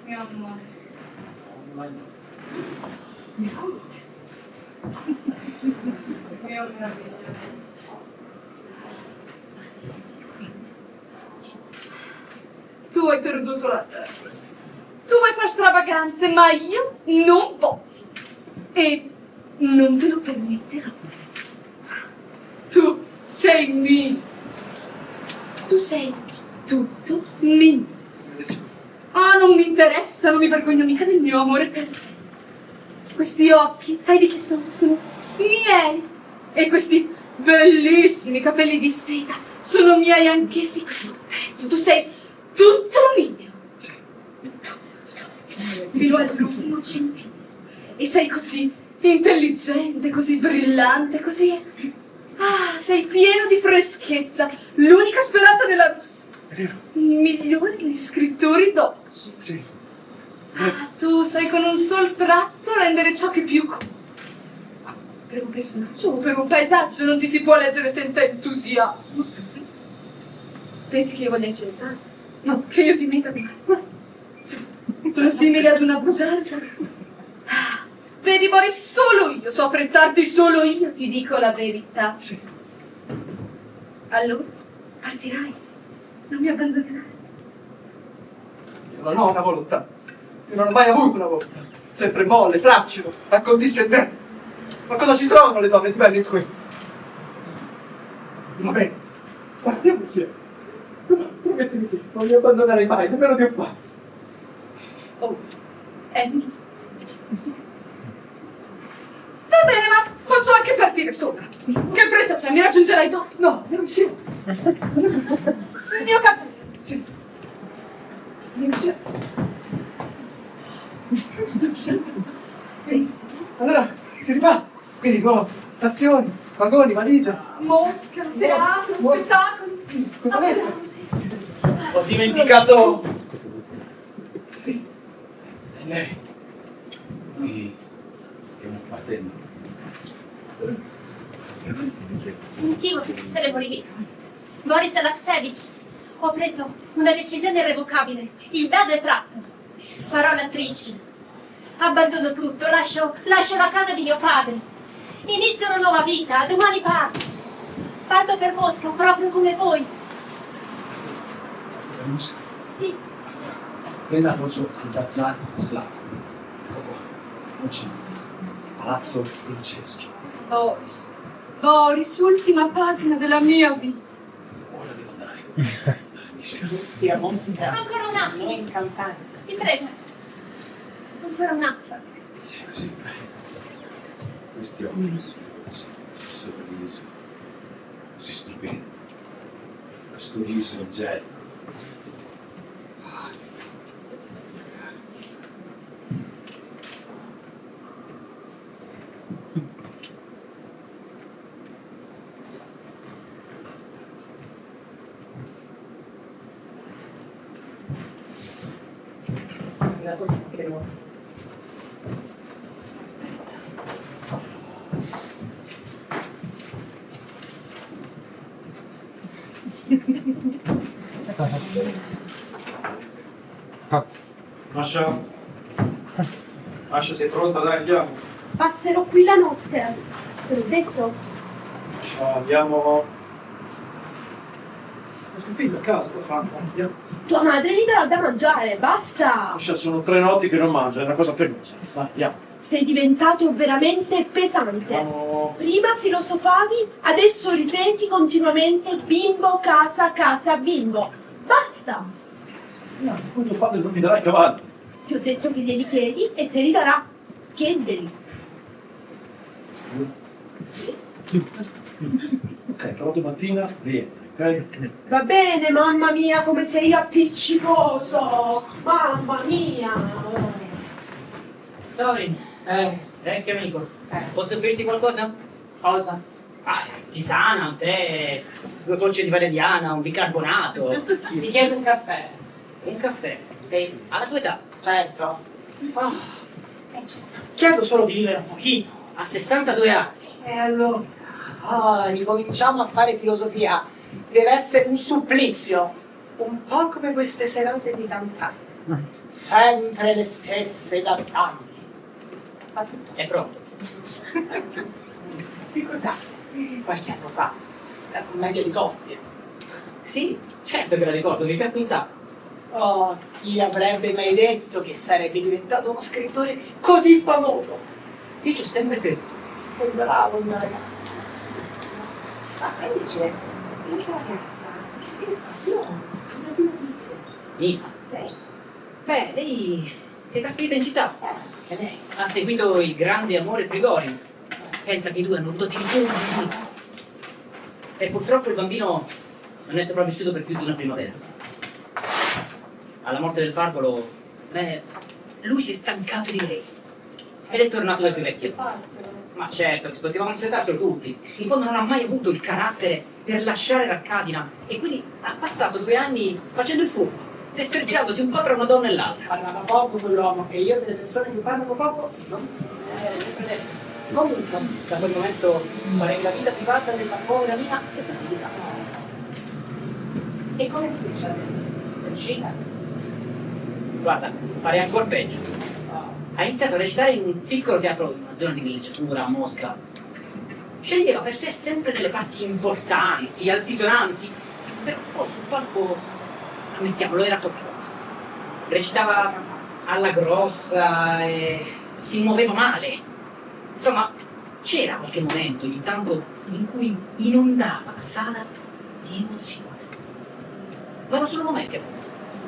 Mio amore. Mio meraviglioso. Tu hai perduto la testa. Tu vuoi fare stravaganze, ma io non voglio. E non te lo permetterò. Tu sei mio. Tu sei tutto mio. Ah, non mi interessa, non mi vergogno mica del mio amore per te. Questi occhi, sai di chi sono? Sono miei. E questi bellissimi capelli di seta sono miei anch'essi. Questo petto, tu sei tutto mio. Tutto. Fino all'ultimo centimetro. E sei così intelligente, così brillante, così... Ah, sei pieno di freschezza. L'unica speranza nella Russia. È vero? Il migliore degli scrittori d'oggi. Sì. Ah, tu sai con un sol tratto rendere ciò che più per un personaggio o per un paesaggio non ti si può leggere senza entusiasmo. Pensi che io voglia incensare? No, che io ti metta di male. Sono simile ad una bugiarda. Ah, vedi Boris, solo io so apprezzarti, solo io ti dico la verità. Sì. Allora, partirai, sì. Non mi abbandonerai. Io non ho una volontà. Io non ho mai avuto una volontà. Sempre molle, flaccido, accondiscendente. Ma cosa ci trovano le donne di bello in questo? Va bene, partiamo insieme. Promettimi che non mi abbandonerai mai, nemmeno di un passo. Oh, Annie. Va bene, ma posso anche partire sopra. Che fretta c'è, mi raggiungerai dopo. No, andiamo insieme. Il mio capo. Sì. Andiamo insieme. Andiamo insieme. Sì. Allora, si riparte. Quindi, nuove stazioni, Vagoni, valigia. Mosca, teatro, Mosca. spettacoli. Sì, cosa hai detto? Ho dimenticato. Sì. È lei. Qui stiamo partendo. Sentivo che ci saremmo rivisti. Boris Alexevich, ho preso una decisione irrevocabile. Il dado è tratto. Farò l'attrice. Abbandono tutto, lascio la casa di mio padre. Inizio una nuova vita, domani parto. Parto per Mosca, proprio come voi. Per Mosca. Sì, Prenda voce al Bazar Slav. Non c'è. Palazzo Lucheschi. Boris, ultima pagina della mia vita. Ora devo andare. Mi spiace. Ti mosca. ancora un attimo. È incantante. Ti prego. Ancora un attimo. Sì, così. Questi occhi, questo sorriso, così stupendo. Questo viso gello. Masha? Masha, sei pronta? Dai, andiamo. Passerò qui la notte. Te l'ho detto. Masha, andiamo. Questo figlio a casa, che fanno? Andiamo. Tua madre gli darà da mangiare, basta! Masha, sono 3 notti che non mangio, è una cosa penosa. Vai, andiamo. Sei diventato veramente pesante. Andiamo. Prima filosofavi, adesso ripeti continuamente bimbo, casa, casa, bimbo. Basta! No, poi tuo padre non mi darà i cavalli. Ti ho detto che glieli chiedi e te li darà. Chiedeli. Ok, però domattina rientri, ok? Va bene, mamma mia, come sei appiccicoso! Mamma mia! Sorin, vecchio amico, posso offrirti qualcosa? Cosa? Tisana, un tè, 2 gocce di valeriana, un bicarbonato. Ti chiedo un caffè. Un caffè. Sì, Alla tua età, certo. Oh, insomma, chiedo solo di vivere un pochino. a 62 anni. E allora? Ricominciamo a fare filosofia. Deve essere un supplizio. Un po' come queste serate di campagna. Sempre le stesse da anni. Ma tutto. È pronto. Ricordate, qualche anno fa, la commedia di Costi. Sì, certo che la ricordo, mi piace un sacco. Oh, chi avrebbe mai detto che sarebbe diventato uno scrittore così famoso? Io ci ho sempre creduto. Che bravo una ragazza. Ma invece, la ragazza, che sensazione, una di notizie. Nina. Sì. Beh, lei si è trasferita in città. Che lei? Ha seguito il grande amore Trigorin. Pensa che i 2 hanno avuto tironi. E purtroppo il bambino non è sopravvissuto per più di una primavera. Alla morte del parvolo, lui si è stancato di lei. Ed è tornato dai suoi vecchi. Ma certo, potevamo settarselo tutti. In fondo non ha mai avuto il carattere per lasciare l'Arcadina. E quindi ha passato 2 anni facendo il furbo, destreggiandosi un po' tra una donna e l'altra. Parlava poco quell'uomo, e io delle persone che parlano poco, no? Sempre detto. Comunque, da quel momento pare che la vita privata della povera Nina sia stata un disastro. E come comincia? Uscita? Guarda, pare ancora peggio. Ha iniziato a recitare in un piccolo teatro in una zona di villeggiatura a Mosca. Sceglieva per sé sempre delle parti importanti, altisonanti, però poi sul palco, ammettiamolo, era poca roba. Recitava alla grossa e si muoveva male. Insomma, c'era qualche momento ogni tanto in cui inondava la sala di emozione. Ma erano solo momenti,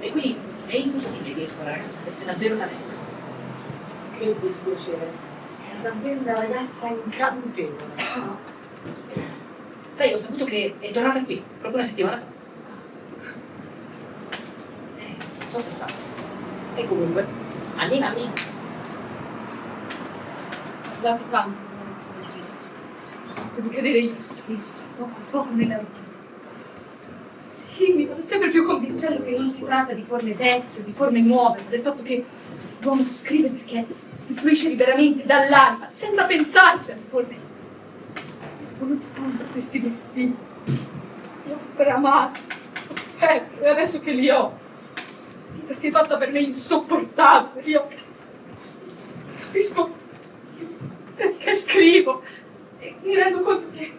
e quindi è impossibile che esca una ragazza che sia davvero una lei. Che dispiacere. Era davvero una ragazza incantevole. Sai, ho saputo che è tornata qui, proprio una settimana fa. Non so se lo sa. E comunque, anni. Dato tanto non fuori adesso. di cadere io stesso, poco a poco nella routine. Sì, mi vado sempre più convincendo che non si tratta di forme vecchie o di forme nuove, ma del fatto che l'uomo scrive perché influisce liberamente dall'anima, senza pensarci alle forme. Ho voluto tanto questi vestiti, li ho amati, sofferto, e adesso che li ho, la vita si è fatta per me insopportabile. Io capisco perché scrivo e mi rendo conto che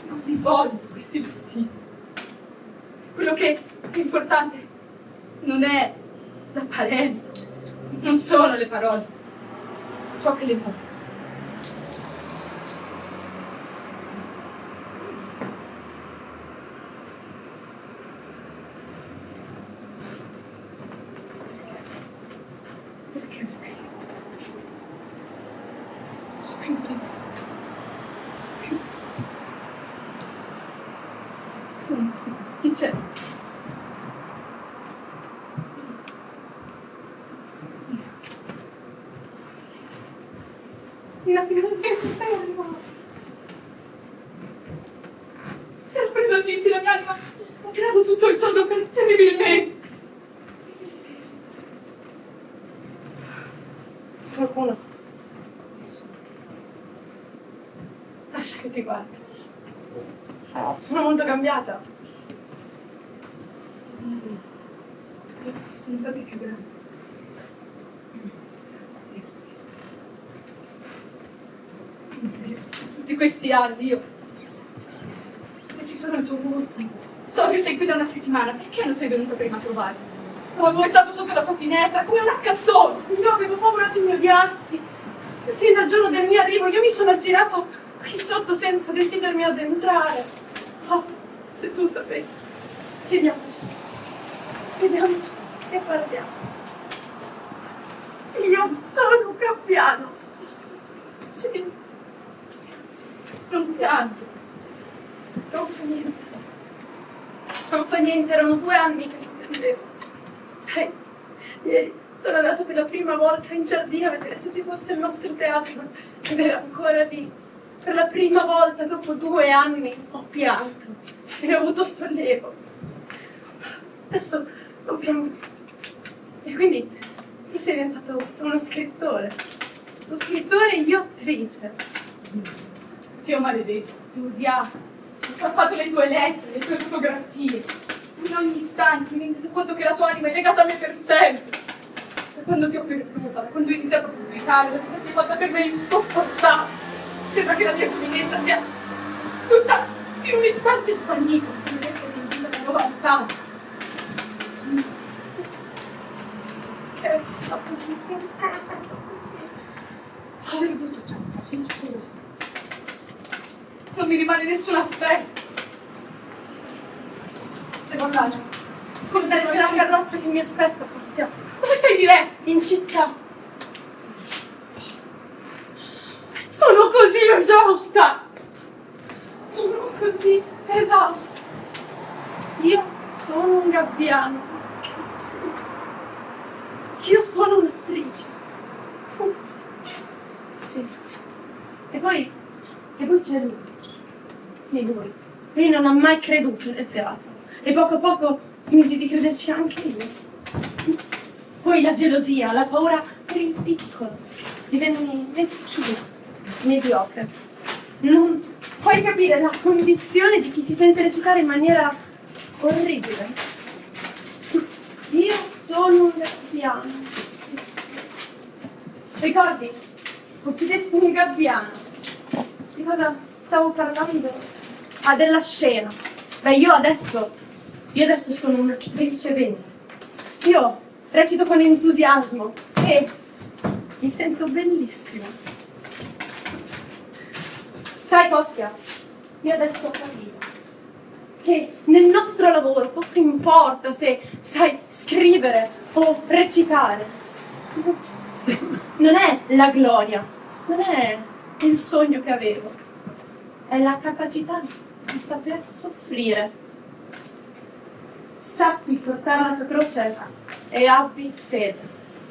non mi voglio questi vestiti. Quello che è importante non è l'apparenza, non sono le parole, ciò che le muove. Perché scrivo? Sono questi vestiti, c'è. Nina, finalmente sei arrivata. Si è presa sì, la mia anima. Ho tirato tutto il sonno terribilmente. C'è qualcuno? Nessuno. Lascia che ti guardi. Sono molto cambiata. Sono stati più grandi. In serio, tutti questi anni io ci sono il tuo volto. So che sei qui da una settimana, perché non sei venuta prima a trovarmi? Ho aspettato sotto la tua finestra come un accattone. Io avevo paura tu mi odiassi. Sin dal giorno del mio arrivo io mi sono aggirato qui sotto senza decidermi ad entrare. Oh, se tu sapessi. Sediamoci. Sediamoci e parliamo. Io sono un gabbiano. Sì. Non piangi. Non fa niente. Non fa niente, erano 2 anni che non prendevo. Sai, ieri sono andata per la prima volta in giardino a vedere se ci fosse il nostro teatro ed era ancora lì. Per la prima volta dopo 2 anni ho pianto e ho avuto sollievo. Adesso non piango più. E quindi tu sei diventato uno scrittore. Tu scrittore e io attrice. Dio maledetto, ti ho odiato. Ho strappato le tue lettere, le tue fotografie. In ogni istante mi rendo conto che la tua anima è legata a me per sempre. Da quando ti ho perduta, da quando ho iniziato a pubblicare, la vita si è fatta per me insopportabile. Sembra che la mia giovinezza sia tutta in un istante svanita, se non essere in da 90 anni. Che ho così, così. Ho perduto tutto, sincero. Non mi rimane nessun affetto. Devo andare. Ascolta, c'è la carrozza che mi aspetta, Cristiano. Dove sei diretto? In città. Sono così esausta. Sono così esausta. Io sono un gabbiano. Io sono un'attrice. Sì. E poi c'è lui. Sì, lui. Lui non ha mai creduto nel teatro. E poco a poco smisi di crederci anche io. Poi la gelosia, la paura per il piccolo. Divenni meschino, mediocre. Non puoi capire la condizione di chi si sente recitare in maniera orribile. Io sono un gabbiano. Ricordi? Uccidesti un gabbiano. Di cosa stavo parlando? Ah, della scena. Beh, io adesso sono un'attrice vera. Io recito con entusiasmo e mi sento bellissima. Sai, Kostya, io adesso ho capito che nel nostro lavoro poco importa se sai scrivere o recitare. Non è la gloria, non è il sogno che avevo, è la capacità di saper soffrire. Sappi portare la tua croce e abbi fede.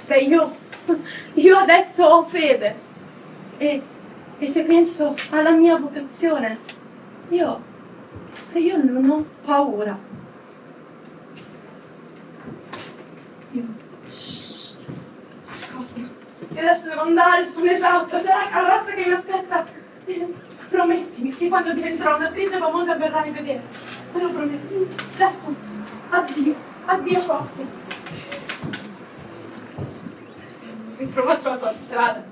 Beh, io adesso ho fede e E se penso alla mia vocazione, io non ho paura. Costa, e adesso devo andare, sono esausta, c'è la carrozza che mi aspetta. Promettimi che quando diventerò un'attrice famosa verrai a vedere. Me lo prometti. Adesso, addio, addio Costa. Hai trovato la tua strada.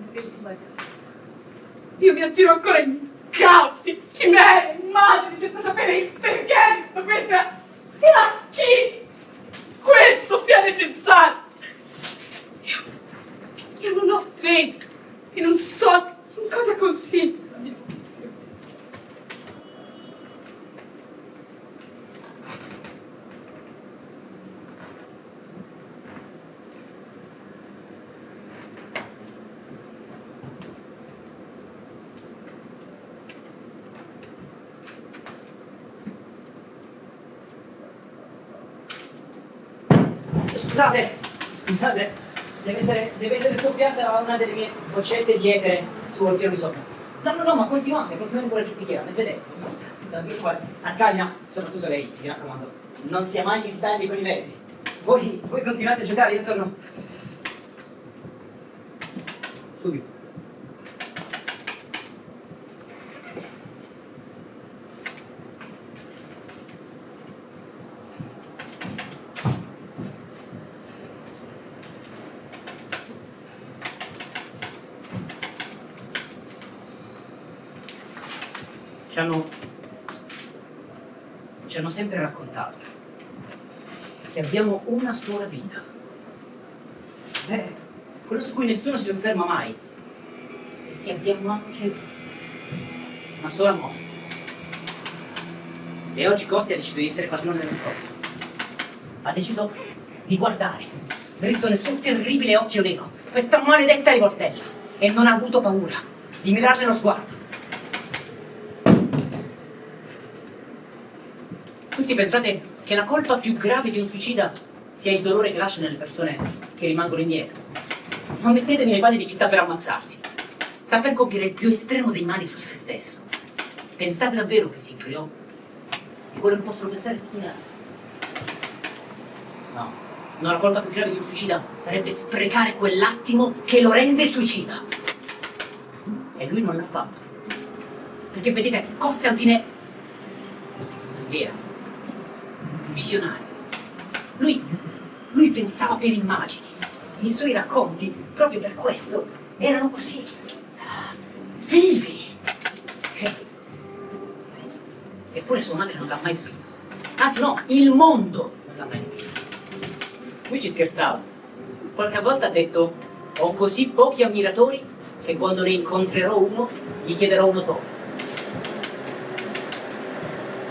Io mi aggiro ancora in caos, chimere, immagini, senza sapere il perché di tutto questo e a chi questo sia necessario. Io non ho fede e non so in cosa consiste la mia vocazione. Scusate, deve essere scoppiata una delle mie boccette di etere sul piano di sopra. No, ma continuate pure a giustificare, vedete? Davvero qua, Arcadia, soprattutto lei, mi raccomando, non sia mai che sbagli con i vetri. Voi continuate a giocare, io torno subito. Ci hanno sempre raccontato che abbiamo una sola vita. Quello su cui nessuno si sofferma mai. E che abbiamo anche una sola morte. E oggi Costi ha deciso di essere padrone del proprio. Ha deciso di guardare dritto nel suo terribile occhio nero questa maledetta rivoltella e non ha avuto paura di mirarle lo sguardo. Tutti pensate che la colpa più grave di un suicida sia il dolore che lascia nelle persone che rimangono indietro. Ma mettetevi nei panni di chi sta per ammazzarsi. Sta per compiere il più estremo dei mali su se stesso. Pensate davvero che si preoccupi di quello che possono pensare tutti gli altri? No, la colpa più grave di un suicida sarebbe sprecare quell'attimo che lo rende suicida. E lui non l'ha fatto. Perché vedete, Costantine era visionario. Lui pensava per immagini. I suoi racconti, proprio per questo, erano così vivi. Eppure sua madre non l'ha mai capito. Anzi no, il mondo non l'ha mai capito. Lui ci scherzava. Qualche volta ha detto: ho così pochi ammiratori che quando ne incontrerò uno gli chiederò un autografo.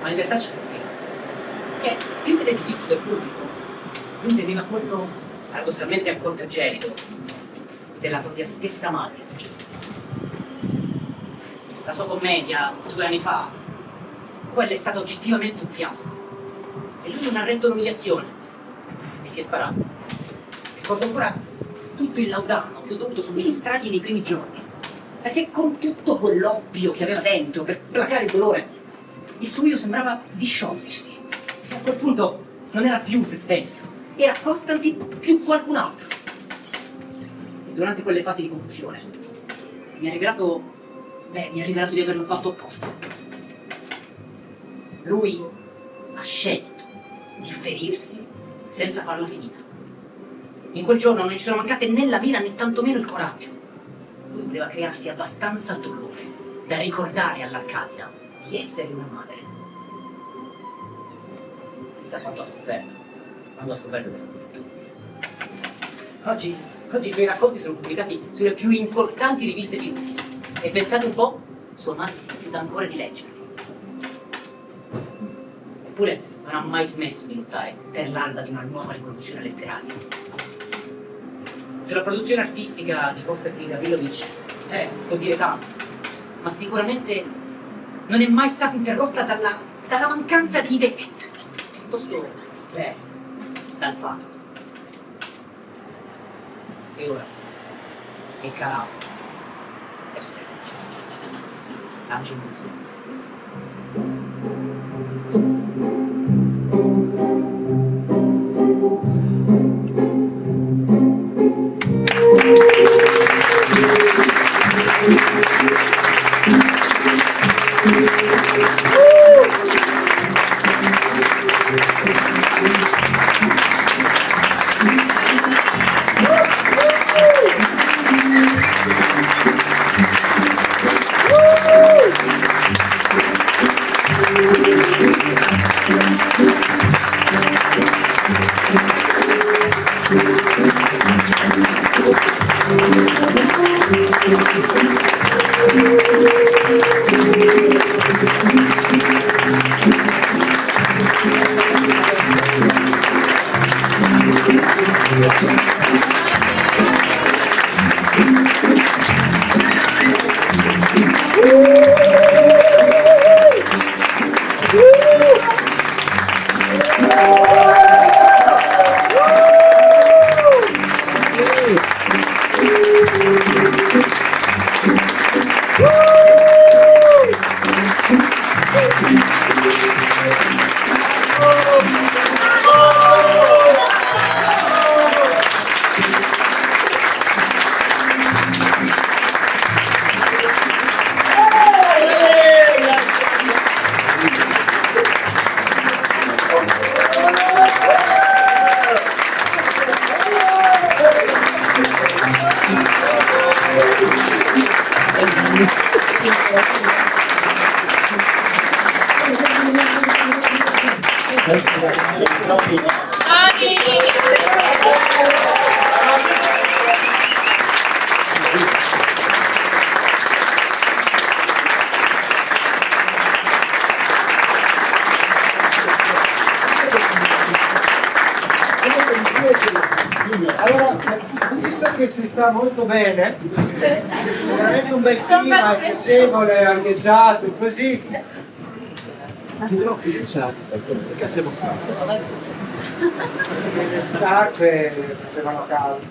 Ma in realtà ci soffriva. Che più che del giudizio del pubblico, lui vedeva quello paradossalmente ancora più gelido della propria stessa madre. La sua commedia 2 anni fa, quella è stata oggettivamente un fiasco. E lui non ha retto l'umiliazione e si è sparato. Ricordo ancora tutto il laudano che ho dovuto somministrargli nei primi giorni, perché con tutto quell'oppio che aveva dentro per placare il dolore, il suo io sembrava disciogliersi. E a quel punto non era più se stesso, era Costantine più qualcun altro. E durante quelle fasi di confusione mi ha rivelato di averlo fatto apposta. Lui ha scelto di ferirsi senza farla finita. In quel giorno non ci sono mancate né la mira né tantomeno il coraggio. Lui voleva crearsi abbastanza dolore da ricordare all'Arcadina di essere una madre. Chissà quanto ha sofferto quando ha scoperto questa virtù. Oggi i suoi racconti sono pubblicati sulle più importanti riviste di Russia. E pensate un po', sua madre si rifiuta ancora di leggerli. Eppure non ha mai smesso di lottare per l'alba di una nuova rivoluzione letteraria. Sulla produzione artistica di Konstantin Gavrilovich si può dire tanto, ma sicuramente non è mai stata interrotta dalla mancanza di idee, piuttosto dal fatto. E ora è calato è semplice. L'angelo del silenzio. Allora, visto che si sta molto bene, c'è veramente un bel clima piacevole, archeggiato, così. Perché siamo stati? Le scarpe facevano caldo.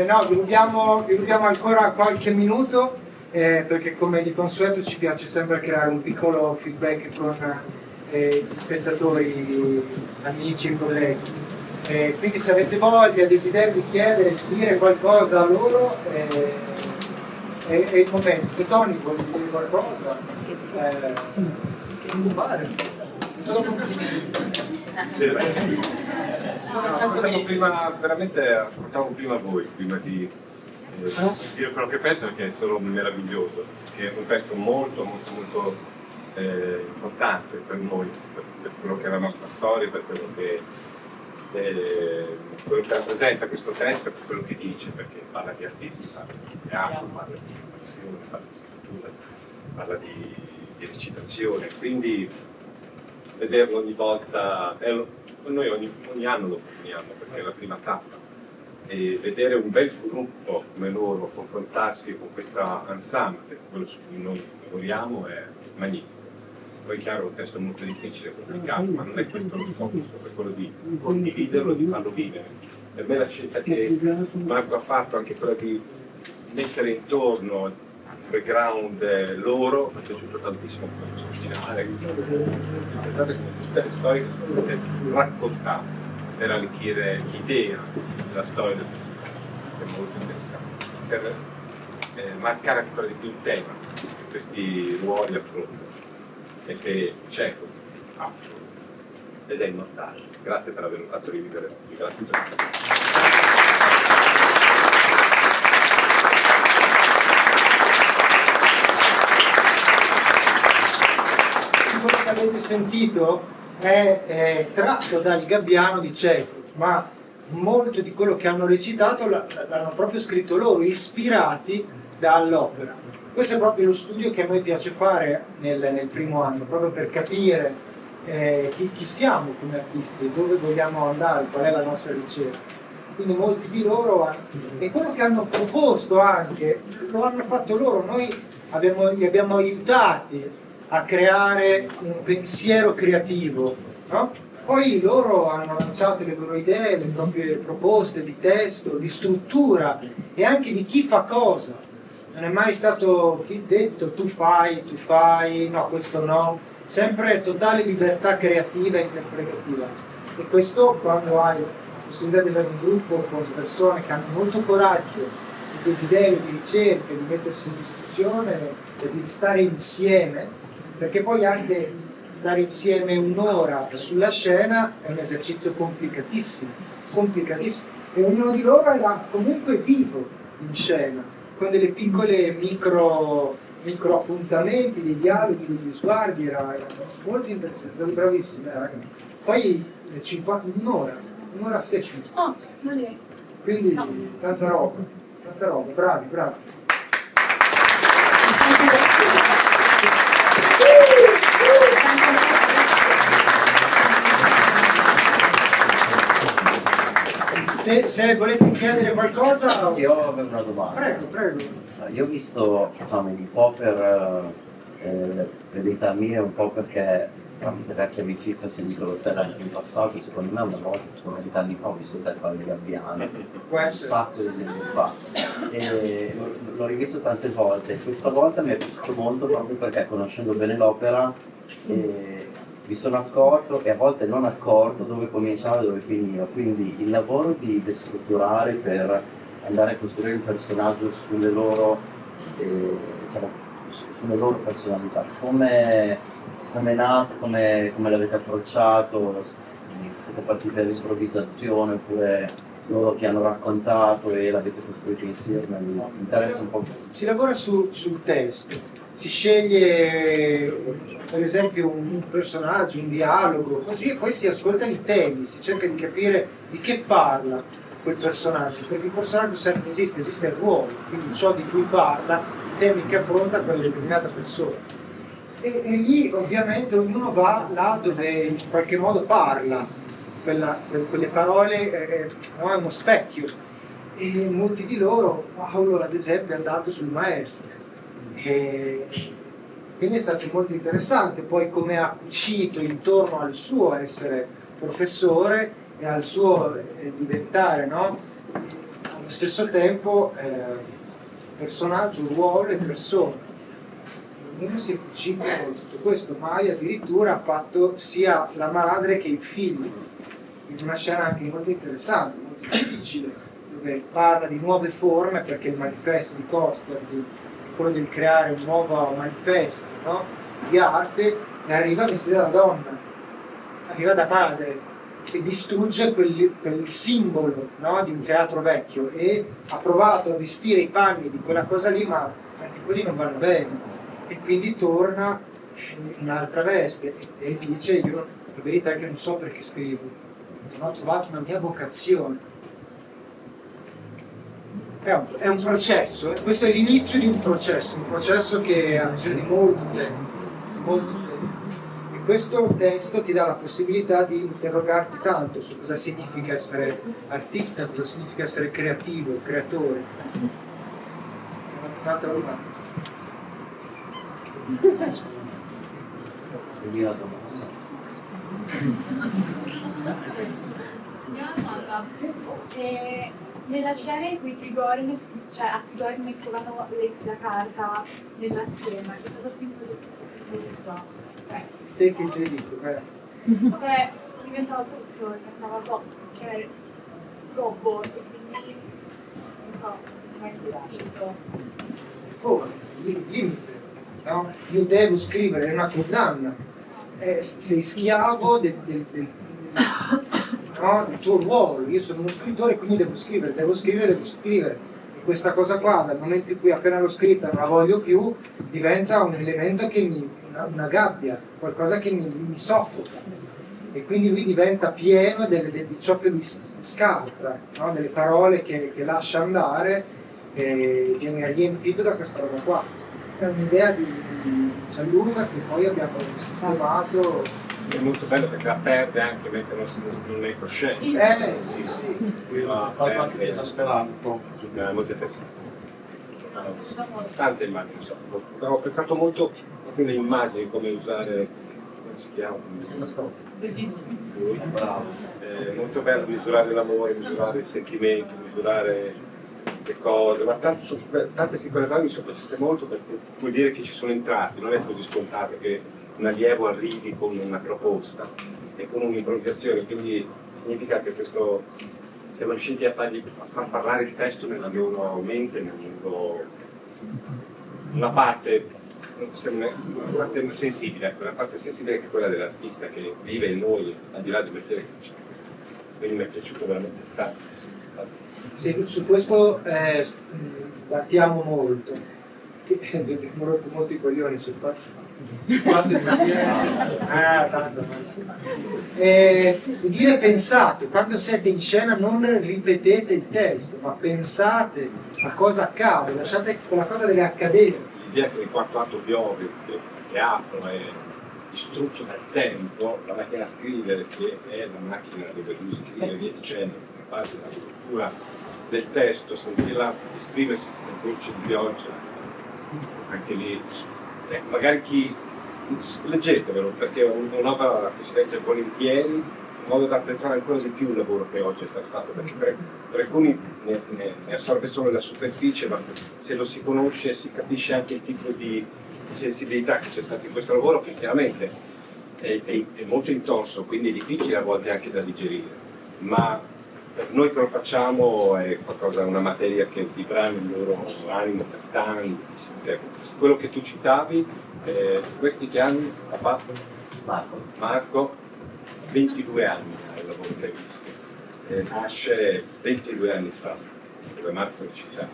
No, vi rubiamo ancora qualche minuto perché come di consueto ci piace sempre creare un piccolo feedback con gli spettatori, amici e colleghi. Quindi se avete voglia, desiderio di chiedere, di dire qualcosa a loro, è il momento. Se Tony vuole dire qualcosa, non fare. Solo complimenti. Prima, veramente ascoltavo prima voi, prima di dire quello che penso, perché è solo meraviglioso, che è un testo molto importante per noi, per quello che è la nostra storia, per quello che rappresenta questo testo e per quello che dice, perché parla di artisti, parla di teatro, parla di passione, parla di scrittura, parla di recitazione, quindi vederlo ogni volta, noi ogni anno lo proponiamo perché è la prima tappa, e vedere un bel gruppo come loro confrontarsi con questa ensemble, quello su cui noi lavoriamo, è magnifico. Poi è chiaro, è un testo molto difficile, complicato, ma non è questo lo scopo, è quello di condividerlo, di farlo vivere. Per me la scelta che Marco ha fatto, anche quella di mettere intorno il background loro, mi è piaciuto tantissimo questo finale. Pensate come tutte le storie che sono state raccontate per arricchire l'idea della storia del è molto interessante. Per marcare ancora di più il tema che questi ruoli affrontano e che Chekhov affronta ed è immortale. Grazie per averlo fatto rivivere tutti. Grazie a tutti. Quello che avete sentito è tratto dal Gabbiano di Chekhov, ma molto di quello che hanno recitato l'hanno proprio scritto loro, ispirati dall'opera. Questo è proprio lo studio che a noi piace fare nel primo anno, proprio per capire chi siamo come artisti, dove vogliamo andare, qual è la nostra ricerca. Quindi molti di loro, e quello che hanno proposto anche, lo hanno fatto loro, noi li abbiamo aiutati a creare un pensiero creativo, no? Poi loro hanno lanciato le loro idee, le proprie proposte di testo, di struttura e anche di chi fa cosa. Non è mai stato detto tu fai, no, questo no. Sempre totale libertà creativa e interpretativa. E questo quando hai la possibilità di avere un gruppo con persone che hanno molto coraggio, il desiderio di ricerca, di mettersi in discussione e di stare insieme, perché poi anche stare insieme un'ora sulla scena è un esercizio complicatissimo, e ognuno di loro era comunque vivo in scena, con delle piccole micro appuntamenti, dei dialoghi, degli sguardi, era molto interessante, sono bravissimi, ragazzi. Poi un'ora a sessione. Oh, non è. Quindi tanta roba, bravi. Se volete chiedere qualcosa... Io avevo una domanda. Prego. Io ho visto un po' per verità mia, un po' perché tramite vecchia amicizia ho sentito lo Stellanzi in passato, secondo me una volta, 20 anni fa, ho visto te fare le gabbiane, un sacco di tempo fa, e l'ho rivisto tante volte, e questa volta mi è piaciuto molto proprio perché conoscendo bene l'opera mi sono accorto, e a volte non accorto, dove cominciava e dove finiva, quindi il lavoro di destrutturare per andare a costruire il personaggio sulle loro personalità, come è nato, come l'avete approcciato, siete partiti dall'improvvisazione oppure loro che hanno raccontato e l'avete costruito insieme, mi interessa un po'. Si lavora sul testo, si sceglie per esempio un personaggio, un dialogo, così, e poi si ascoltano i temi, si cerca di capire di che parla quel personaggio, perché il personaggio esiste il ruolo, quindi ciò di cui parla, i temi che affronta quella determinata persona. E lì ovviamente ognuno va là dove in qualche modo parla, quelle parole è uno specchio, e molti di loro, Paolo ad esempio, è andato sul maestro, e quindi è stato molto interessante poi come ha cucito intorno al suo essere professore e al suo diventare, no? Allo stesso tempo personaggio, ruolo e persona. Ognuno si è cucito con tutto questo, Mai addirittura ha fatto sia la madre che il figlio, in una scena anche molto interessante, molto difficile, dove parla di nuove forme, perché il manifesto di Costantine è quello del creare un nuovo manifesto, no? Di arte, e arriva vestita da donna, arriva da madre, e distrugge quel simbolo, no? Di un teatro vecchio, e ha provato a vestire i panni di quella cosa lì, ma anche quelli non vanno bene. E quindi torna in un'altra veste e dice: io la verità è che non so perché scrivo, non ho trovato una mia vocazione. È un processo, questo è l'inizio di un processo che ha bisogno di molto tempo. E questo testo ti dà la possibilità di interrogarti tanto su cosa significa essere artista, cosa significa essere creativo, creatore. Un'altra domanda. Io la domanda. Nella scena in cui Trigorn, cioè a Trigorn mettono la carta nella schiena, che cosa simboleggia? Te che ci hai visto? Cioè diventava tutto, diventava gobbo, e quindi non so, mi ha divertito. Limite, no? Io devo scrivere, è una condanna, sei schiavo del tuo ruolo. Io sono uno scrittore, quindi devo scrivere. E questa cosa qua, dal momento in cui appena l'ho scritta non la voglio più, diventa un elemento che una gabbia, qualcosa che mi soffoca, e quindi lui diventa pieno di ciò che mi scarta, no? Delle parole che lascia andare, e viene riempito da questa roba qua. È un'idea di Gianluca che poi abbiamo sistemato. È molto bello perché la perde anche mentre non è cosciente. Sì. Fa anche esasperato. È molto interessante. Tante immagini. Ho apprezzato molto proprio le immagini, come usare come si chiama? Bellissimo. Bravo. È molto bello misurare l'amore, misurare il sentimento, misurare le cose, ma tante piccole cose mi sono piaciute molto perché vuol dire che ci sono entrati, non è così scontato che un allievo arrivi con una proposta e con un'improvvisazione, quindi significa che questo siamo riusciti a far parlare il testo nella loro mente, una parte sensibile, ecco, una parte sensibile che è quella dell'artista che vive in noi, al di là del mestiere che c'è. Quindi mi è piaciuto veramente tanto. Sì, su questo battiamo molto. Abbiamo rotto molti coglioni sul fatto di dire tanto di dire pensate, quando siete in scena non ripetete il testo, ma pensate a cosa accade, lasciate quella cosa deve accadere. L'idea che nel quarto atto piove, che il teatro è distrutto dal tempo, la macchina a scrivere che è la macchina dove lui scrive le scene, questa parte della struttura del testo, sentirla esprimersi come gocce di pioggia, anche lì, magari chi leggetevelo perché è un'opera che si legge volentieri, in modo da apprezzare ancora di più il lavoro che oggi è stato fatto, perché per alcuni ne assorbe solo la superficie, ma se lo si conosce si capisce anche il tipo di sensibilità che c'è stato in questo lavoro, che chiaramente è molto intonso, quindi è difficile a volte anche da digerire, ma per noi che lo facciamo è qualcosa, una materia che vibrà nel loro animo per tanti. Quello che tu citavi, questi anni ha fatto? Marco, 22 anni il lavoro che hai visto. Nasce 22 anni fa, dove Marco recita.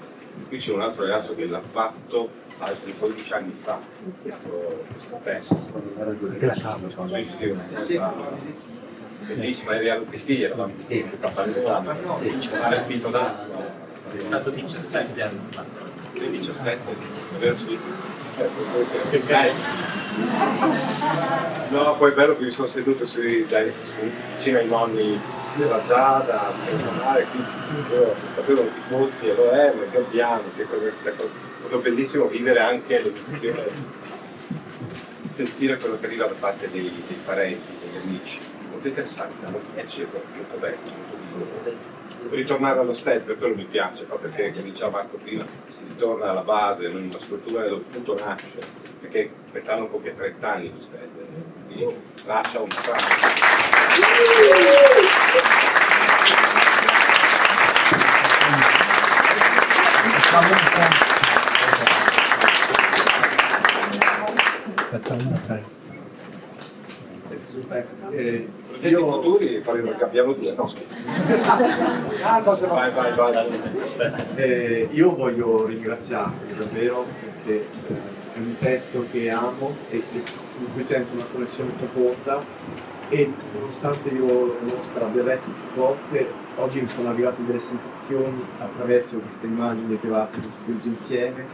Qui c'è un altro ragazzo che l'ha fatto altri 15 anni fa, questo testo. Bellissima, eri all'obiettivo, eravamo insieme, c'era il pito d'acqua. È stato 17 anni fa. 17, davvero sì. No, poi è bello che mi sono seduto vicino ai nonni della Giada, senza mare, qui io sapevo chi fossi, e lo è, ma che piano, che cosa è stato bellissimo vivere anche l'emozione, sentire quello che arriva da parte dei parenti, degli amici. Molto interessante, molto piacevole, molto bello, molto vivo. Devo ritornare allo stage, per quello mi piace, perché come diceva Marco prima, si ritorna alla base, una struttura dove tutto nasce, perché quest'anno compie 30 anni lo stage, quindi lascia un Facciamo una festa. Progetti futuri faremo, abbiamo due, no scusa. Vai. Io voglio ringraziarvi davvero perché è un testo che amo e in cui sento una connessione profonda e nonostante io l'Oscar abbia letto più volte, oggi mi sono arrivate delle sensazioni attraverso queste immagini che avevate costruito insieme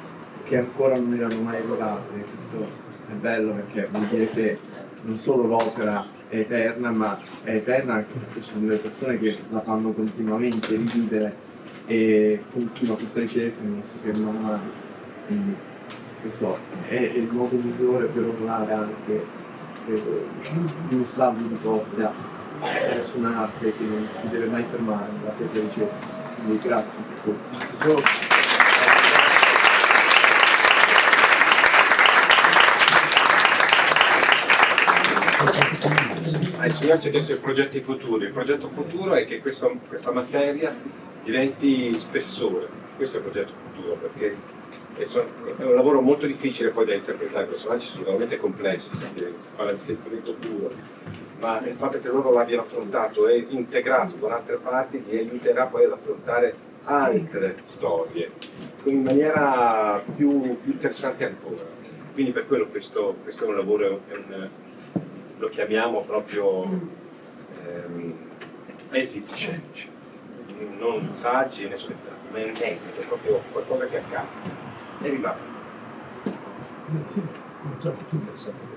che ancora non erano mai arrivate. Questo è bello perché vuol dire che non solo l'opera è eterna, ma è eterna anche perché ci sono delle persone che la fanno continuamente rivivere e continua questa ricerca e non si ferma mai. Quindi questo è il modo migliore per onorare anche il messaggio di Costa su un'arte che non si deve mai fermare nella propria ricerca. Quindi grazie per questo. Il signore ci ha chiesto i progetti futuri. Il progetto futuro è che questa materia diventi spessore. Questo è il progetto futuro, perché è un lavoro molto difficile poi da interpretare, i personaggi sono veramente complessi, perché si parla di sentimento puro, ma il fatto che loro l'abbiano affrontato e integrato con altre parti gli aiuterà poi ad affrontare altre storie in maniera più interessante ancora. Quindi per quello questo è un lavoro, lo chiamiamo proprio esiti scenici, non saggi né spettacoli, ma è un esito, è proprio qualcosa che accade e rimane.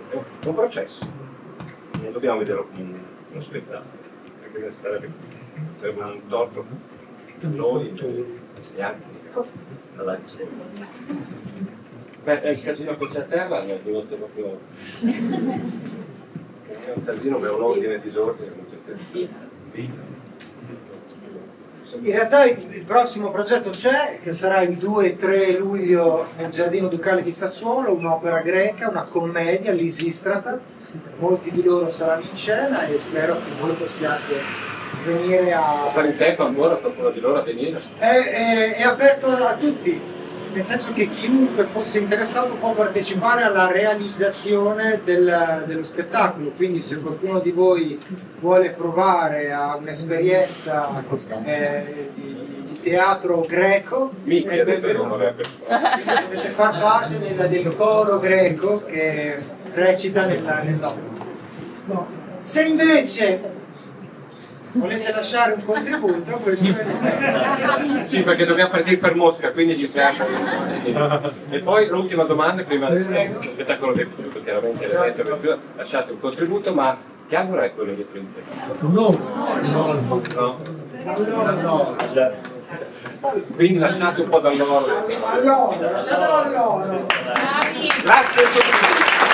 È un processo, non dobbiamo vederlo come uno spettacolo, perché sarebbe un torto per noi e anche Beh, il casino che c'è a terra mi ha ridotto proprio. è un casino, è un ordine e disordine molto interessante. In realtà il prossimo progetto c'è, che sarà il 2 e 3 luglio nel Giardino Ducale di Sassuolo, un'opera greca, una commedia, l'Isistrata. Molti di loro saranno in scena e spero che voi possiate venire a... Fare in tempo ancora qualcuno di loro a venire? È aperto a tutti, nel senso che chiunque fosse interessato può partecipare alla realizzazione dello spettacolo, quindi se qualcuno di voi vuole provare a un'esperienza di teatro greco, dovete far parte del coro greco che recita nell'opera. Se invece volete lasciare un contributo, questo è... Sì, perché dobbiamo partire per Mosca, quindi ci siamo. E poi l'ultima domanda, prima del spettacolo che è piaciuto, chiaramente l'evento, lasciate un contributo, ma che angolo è quello dietro di te? No. Quindi lasciate un po' dall'oro. Allora, lasciatelo all'oro. Grazie a tutti.